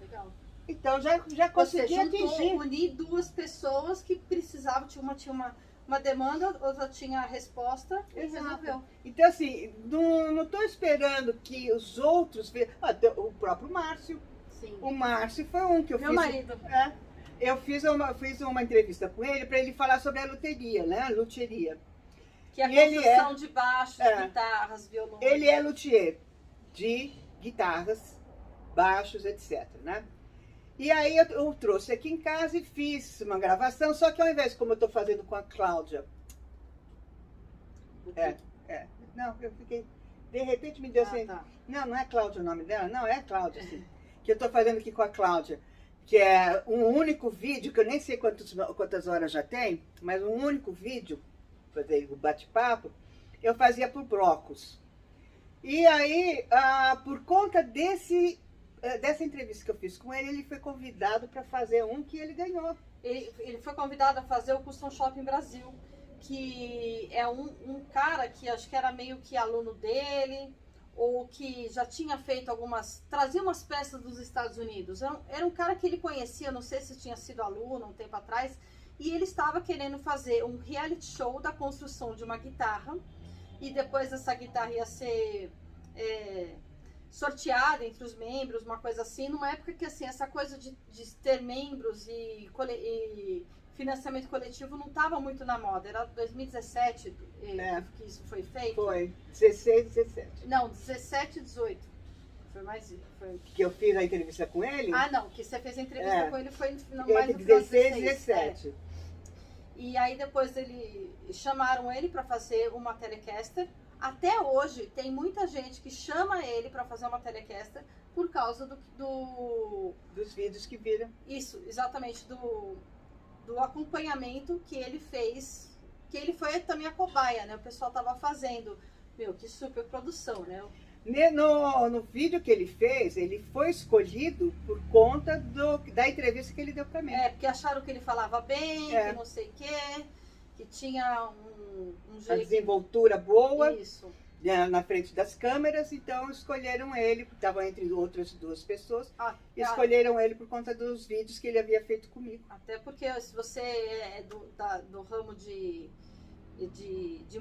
Legal. Então já consegui atingir. Unir 2 pessoas que precisavam, tinha uma demanda, outra tinha a resposta e resolveu. Então, assim, não estou esperando que os outros... o próprio Márcio. Sim. O Márcio foi um que eu fiz... Meu marido. Eu fiz uma entrevista com ele para ele falar sobre a luteria, né? A luthieria. Que é a construção de baixos, guitarras, violões. Ele é luthier de guitarras, baixos, etc, né? E aí eu trouxe aqui em casa e fiz uma gravação, só que ao invés, como eu estou fazendo com a Cláudia... Não, eu fiquei... De repente me deu assim... Tá. Não é Cláudia o nome dela? Não, é Cláudia, sim. Que eu estou fazendo aqui com a Cláudia. Que é um único vídeo, que eu nem sei quantas horas já tem, mas um único vídeo, fazer o bate-papo, eu fazia por blocos. E aí, por conta dessa entrevista que eu fiz com ele, ele foi convidado para fazer um que ele ganhou. Ele foi convidado a fazer o Custom Shopping Brasil, que é um cara que acho que era meio que aluno dele, ou que já tinha feito trazia umas peças dos Estados Unidos. Era um cara que ele conhecia, não sei se tinha sido aluno um tempo atrás, e ele estava querendo fazer um reality show da construção de uma guitarra, e depois essa guitarra ia ser sorteada entre os membros, uma coisa assim, numa época que assim, essa coisa de ter membros e financiamento coletivo não estava muito na moda. Era 2017 que isso foi feito? Foi, 16, 17. Não, 17 e 18. Foi mais. Que eu fiz a entrevista com ele? Ah, não, que você fez a entrevista com ele foi no mais no 16 e 17. E aí depois chamaram ele para fazer uma Telecaster. Até hoje tem muita gente que chama ele para fazer uma Telecaster por causa dos vídeos que viram. Isso, exatamente, do acompanhamento que ele fez, que ele foi também a cobaia, né? O pessoal tava fazendo, que super produção, né? No vídeo que ele fez, ele foi escolhido por conta da entrevista que ele deu pra mim. Porque acharam que ele falava bem, que não sei o quê, que tinha um jeito... A desenvoltura boa. Isso. Na frente das câmeras, então escolheram ele, porque estava entre outras duas pessoas, escolheram ele por conta dos vídeos que ele havia feito comigo. Até porque se você é do ramo de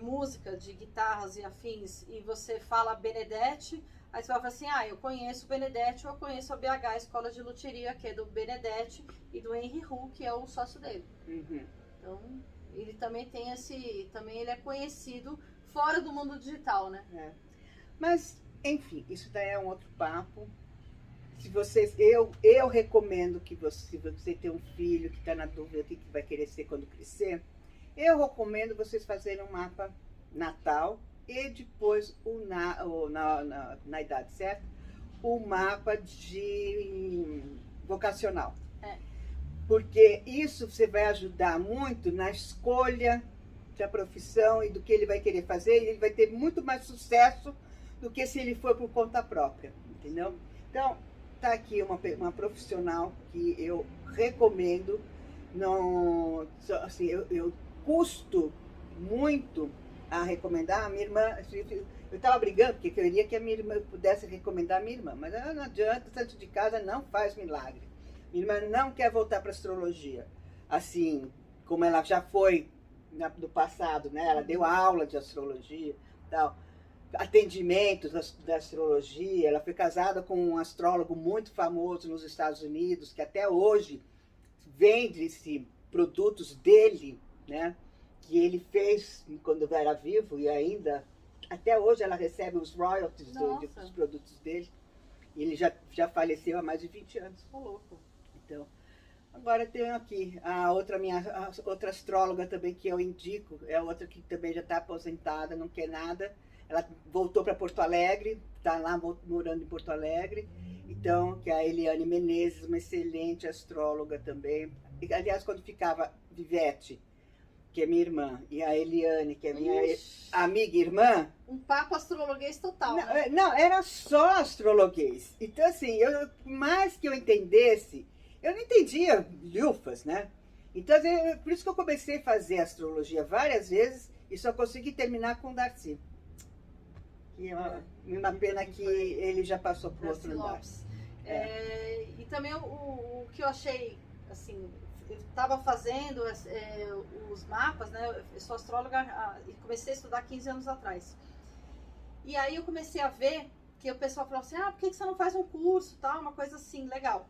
música, de guitarras e afins, e você fala Benedetti, aí você vai falar assim, eu conheço o Benedetti, ou eu conheço a BH, a Escola de Luthieria, que é do Benedetti, e do Henry Hu, que é o sócio dele. Uhum. Então, ele também tem também ele é conhecido fora do mundo digital, né? Mas, enfim, isso daí é um outro papo. Eu recomendo que se você tem um filho que está na dúvida do que vai querer ser quando crescer, eu recomendo vocês fazerem um mapa natal e depois, na idade certa, o mapa de vocacional. Porque isso você vai ajudar muito na escolha da profissão e do que ele vai querer fazer, e ele vai ter muito mais sucesso do que se ele for por conta própria, entendeu? Então, tá aqui uma profissional que eu recomendo. Não, assim, eu custo muito a recomendar. A minha irmã, eu estava brigando porque eu queria que a minha irmã pudesse recomendar a minha irmã, mas não adianta, santo de casa não faz milagre. Minha irmã não quer voltar para astrologia, assim como ela já foi do passado, né? Ela deu aula de astrologia, tal, atendimentos da astrologia. Ela foi casada com um astrólogo muito famoso nos Estados Unidos, que até hoje vende-se produtos dele, né? Que ele fez quando era vivo, e ainda até hoje ela recebe os royalties dos produtos dele. E ele já faleceu há mais de 20 anos. Tô louco. Então, agora tenho aqui a outra astróloga também que eu indico, é outra que também já está aposentada, não quer nada. Ela voltou para Porto Alegre, está lá morando em Porto Alegre. Então, que é a Eliane Menezes, uma excelente astróloga também. E, aliás, quando ficava Vivete, que é minha irmã, e a Eliane, que é minha amiga e irmã... Um papo astrologuês total. Não, era só astrologuês. Então, assim, por mais que eu entendesse, eu não entendia lufas, né? Então, por isso que eu comecei a fazer astrologia várias vezes e só consegui terminar com o Darcy. E uma pena que ele já passou por outro lugar. E também o que eu achei, assim, eu estava fazendo os mapas, né? Eu sou astróloga e comecei a estudar 15 anos atrás. E aí eu comecei a ver que o pessoal falou assim, por que você não faz um curso, tal, uma coisa assim, legal.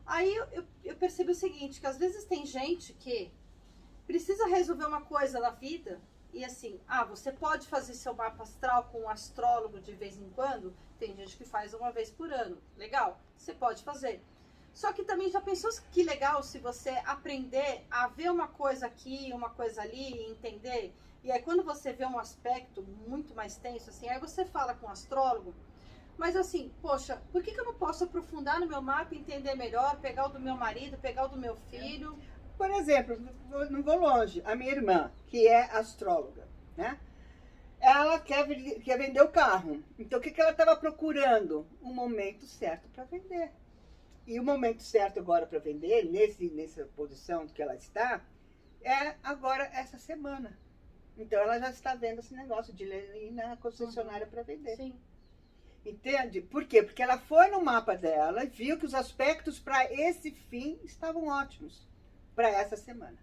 Aí eu percebi o seguinte, que às vezes tem gente que precisa resolver uma coisa na vida e assim, você pode fazer seu mapa astral com um astrólogo de vez em quando? Tem gente que faz uma vez por ano. Legal, você pode fazer. Só que também já pensou que legal se você aprender a ver uma coisa aqui, uma coisa ali e entender? E aí quando você vê um aspecto muito mais tenso, assim, aí você fala com o astrólogo, mas assim, poxa, por que eu não posso aprofundar no meu mapa, entender melhor, pegar o do meu marido, pegar o do meu filho? Por exemplo, não vou longe, a minha irmã, que é astróloga, né? Ela quer vender o carro. Então, o que ela estava procurando? Um momento certo para vender. E o momento certo agora para vender, nessa posição que ela está, é agora essa semana. Então, ela já está vendo esse negócio de ir na concessionária para vender. Sim. Entende? Por quê? Porque ela foi no mapa dela e viu que os aspectos para esse fim estavam ótimos para essa semana.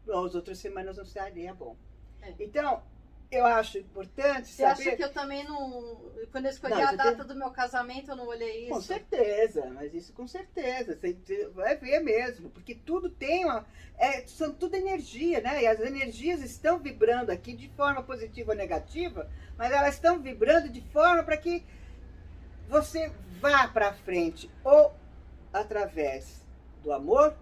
As outras semanas não seria bom. Então, eu acho importante Você saber... acha que eu também não... Quando eu escolhi Não, a você data tem- do meu casamento, eu não olhei Com isso? certeza, mas isso com certeza, você vai ver mesmo, porque tudo tem uma, são tudo energia, né? E as energias estão vibrando aqui de forma positiva ou negativa, mas elas estão vibrando de forma para que você vá para frente, ou através do amor,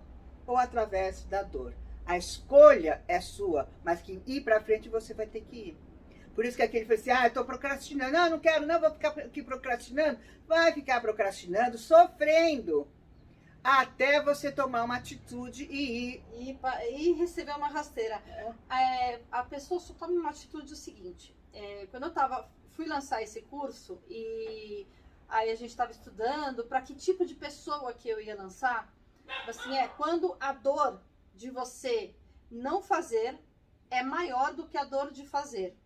ou através da dor. A escolha é sua, mas que ir para frente você vai ter que ir. Por isso que aquele falou assim, eu estou procrastinando. Não, não quero, não, vou ficar aqui procrastinando. Vai ficar procrastinando, sofrendo, até você tomar uma atitude e ir. E receber uma rasteira. A pessoa só toma uma atitude o seguinte. Quando eu fui lançar esse curso e aí a gente estava estudando para que tipo de pessoa que eu ia lançar. Assim, quando a dor de você não fazer é maior do que a dor de fazer.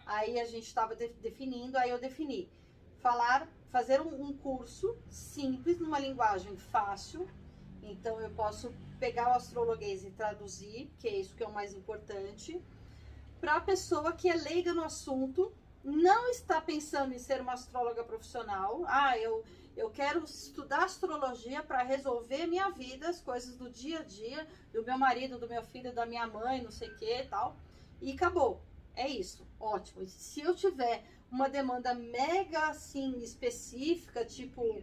Aí a gente estava definindo, aí eu defini fazer um curso simples, numa linguagem fácil. Então eu posso pegar o astrologuês e traduzir, que é isso que é o mais importante, para a pessoa que é leiga no assunto, não está pensando em ser uma astróloga profissional. Eu quero estudar astrologia para resolver minha vida, as coisas do dia a dia, do meu marido, do meu filho, da minha mãe, não sei o que e tal. E acabou. É isso, ótimo. Se eu tiver uma demanda mega assim específica, tipo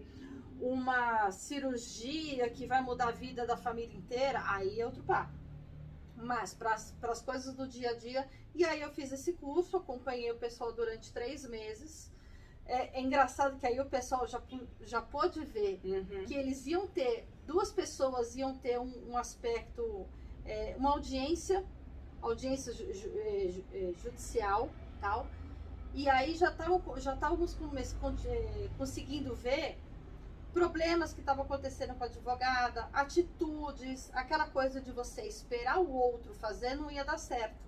uma cirurgia que vai mudar a vida da família inteira, aí é outro papo. Mas para as coisas do dia a dia, e aí eu fiz esse curso, acompanhei o pessoal durante 3 meses. É engraçado que aí o pessoal já pôde ver que eles iam ter, 2 pessoas iam ter um aspecto, uma audiência judicial, tal. E aí já estávamos conseguindo ver problemas que estavam acontecendo com a advogada, atitudes, aquela coisa de você esperar o outro fazer não ia dar certo.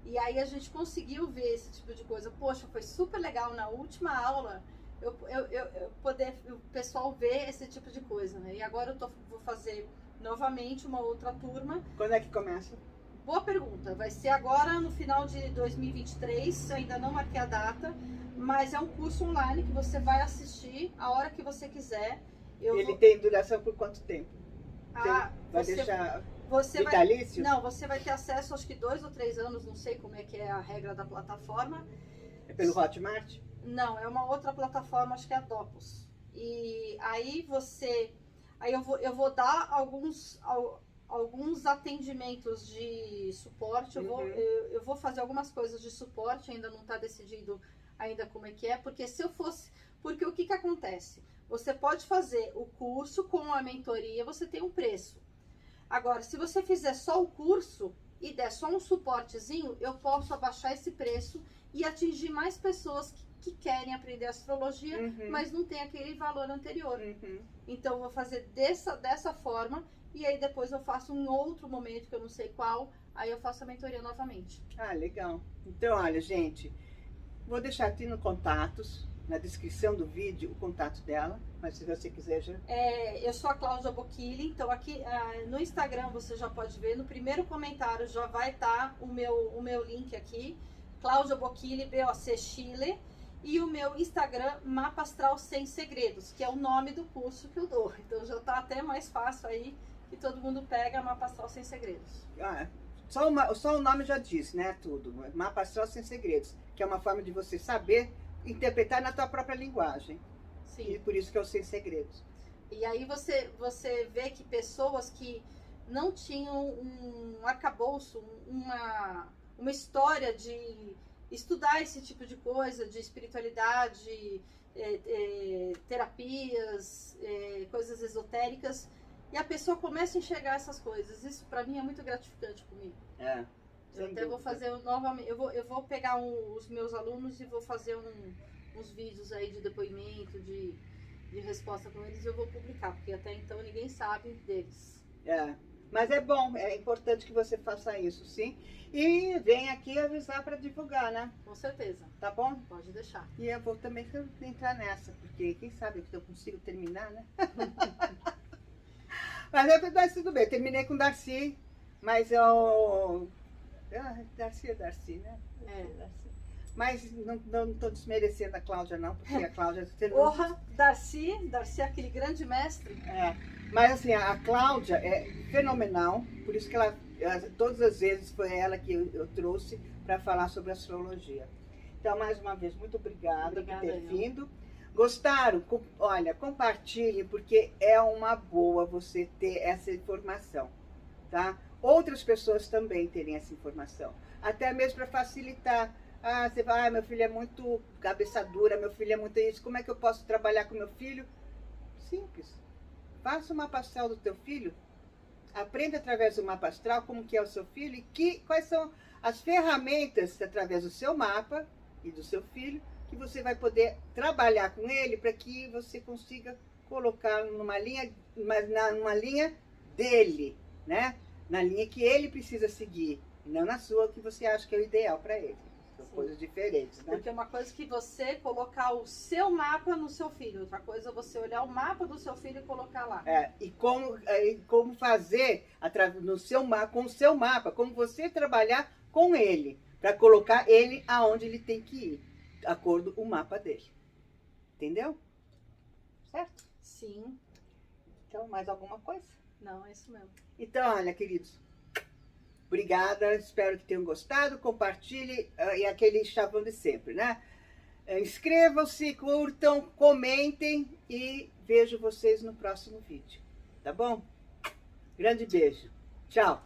E aí a gente conseguiu ver esse tipo de coisa. Poxa, foi super legal na última aula eu poder o pessoal ver esse tipo de coisa, né? E agora vou fazer novamente uma outra turma. Quando é que começa? Boa pergunta. Vai ser agora no final de 2023, ainda não marquei a data, mas é um curso online que você vai assistir a hora que você quiser. Ele tem duração por quanto tempo? Vai Você deixar Você vitalício? Não, você vai ter acesso, acho que 2 ou 3 anos, não sei como é que é a regra da plataforma. É pelo Hotmart? Não, é uma outra plataforma, acho que é a Dopus. E aí eu vou dar alguns atendimentos de suporte. Eu vou fazer algumas coisas de suporte, ainda não está decidido ainda como é que é, porque o que acontece? Você pode fazer o curso com a mentoria, você tem um preço. Agora, se você fizer só o curso e der só um suportezinho, eu posso abaixar esse preço e atingir mais pessoas que querem aprender astrologia, mas não tem aquele valor anterior. Então, eu vou fazer dessa forma, e aí depois eu faço em outro momento, que eu não sei qual, aí eu faço a mentoria novamente. Ah, legal. Então, olha, gente, vou deixar aqui no contatos, na descrição do vídeo, o contato dela, mas se você quiser já... Eu sou a Cláudia Bocchili, então aqui no Instagram você já pode ver, no primeiro comentário já vai estar o meu link aqui, Cláudia Bocchili, BOC Chile, e o meu Instagram, Mapa Astral Sem Segredos, que é o nome do curso que eu dou. Então já está até mais fácil aí, que todo mundo pega Mapa Astral Sem Segredos. Só o nome já diz, né, tudo. Mapa Astral Sem Segredos, que é uma forma de você saber interpretar na tua própria linguagem. Sim. E por isso que é o Sem Segredos. E aí você vê que pessoas que não tinham um arcabouço, uma história de estudar esse tipo de coisa, de espiritualidade, terapias, coisas esotéricas, e a pessoa começa a enxergar essas coisas. Isso para mim é muito gratificante comigo. Eu até vou fazer novamente, eu vou pegar os meus alunos e vou fazer uns vídeos aí de depoimento, de resposta com eles, e eu vou publicar, porque até então ninguém sabe deles. Mas é bom, é importante que você faça isso, sim. E vem aqui avisar para divulgar, né? Com certeza. Tá bom? Pode deixar. E eu vou também entrar nessa, porque quem sabe que eu consigo terminar, né? Mas tudo bem, terminei com o Darcy, mas eu Darcy é Darcy, né? É. Darcy. Mas não estou desmerecendo a Cláudia, não, porque a Cláudia... Porra, Darcy é aquele grande mestre. É, mas assim, a Cláudia é fenomenal, por isso que todas as vezes foi ela que eu trouxe para falar sobre astrologia. Então, mais uma vez, muito obrigada por ter vindo. Gostaram? Olha, compartilhe, porque é uma boa você ter essa informação, tá? Outras pessoas também terem essa informação, até mesmo para facilitar. Ah, você vai, meu filho é muito cabeça dura, meu filho é muito isso, como é que eu posso trabalhar com meu filho? Simples. Faça o mapa astral do teu filho, aprenda através do mapa astral como que é o seu filho e quais são as ferramentas através do seu mapa e do seu filho que você vai poder trabalhar com ele para que você consiga colocar numa linha, mas numa linha dele, né? Na linha que ele precisa seguir, e não na sua que você acha que é o ideal para ele. São coisas diferentes, né? Porque uma coisa que você colocar o seu mapa no seu filho, outra coisa é você olhar o mapa do seu filho e colocar lá. E como fazer no seu mapa, com o seu mapa, como você trabalhar com ele, para colocar ele aonde ele tem que ir, de acordo com o mapa dele. Entendeu? Certo? Sim. Então, mais alguma coisa? Não, é isso mesmo. Então, olha, queridos, obrigada, espero que tenham gostado, compartilhe, e aquele chavão de sempre, né? Inscrevam-se, curtam, comentem e vejo vocês no próximo vídeo, tá bom? Grande beijo, tchau!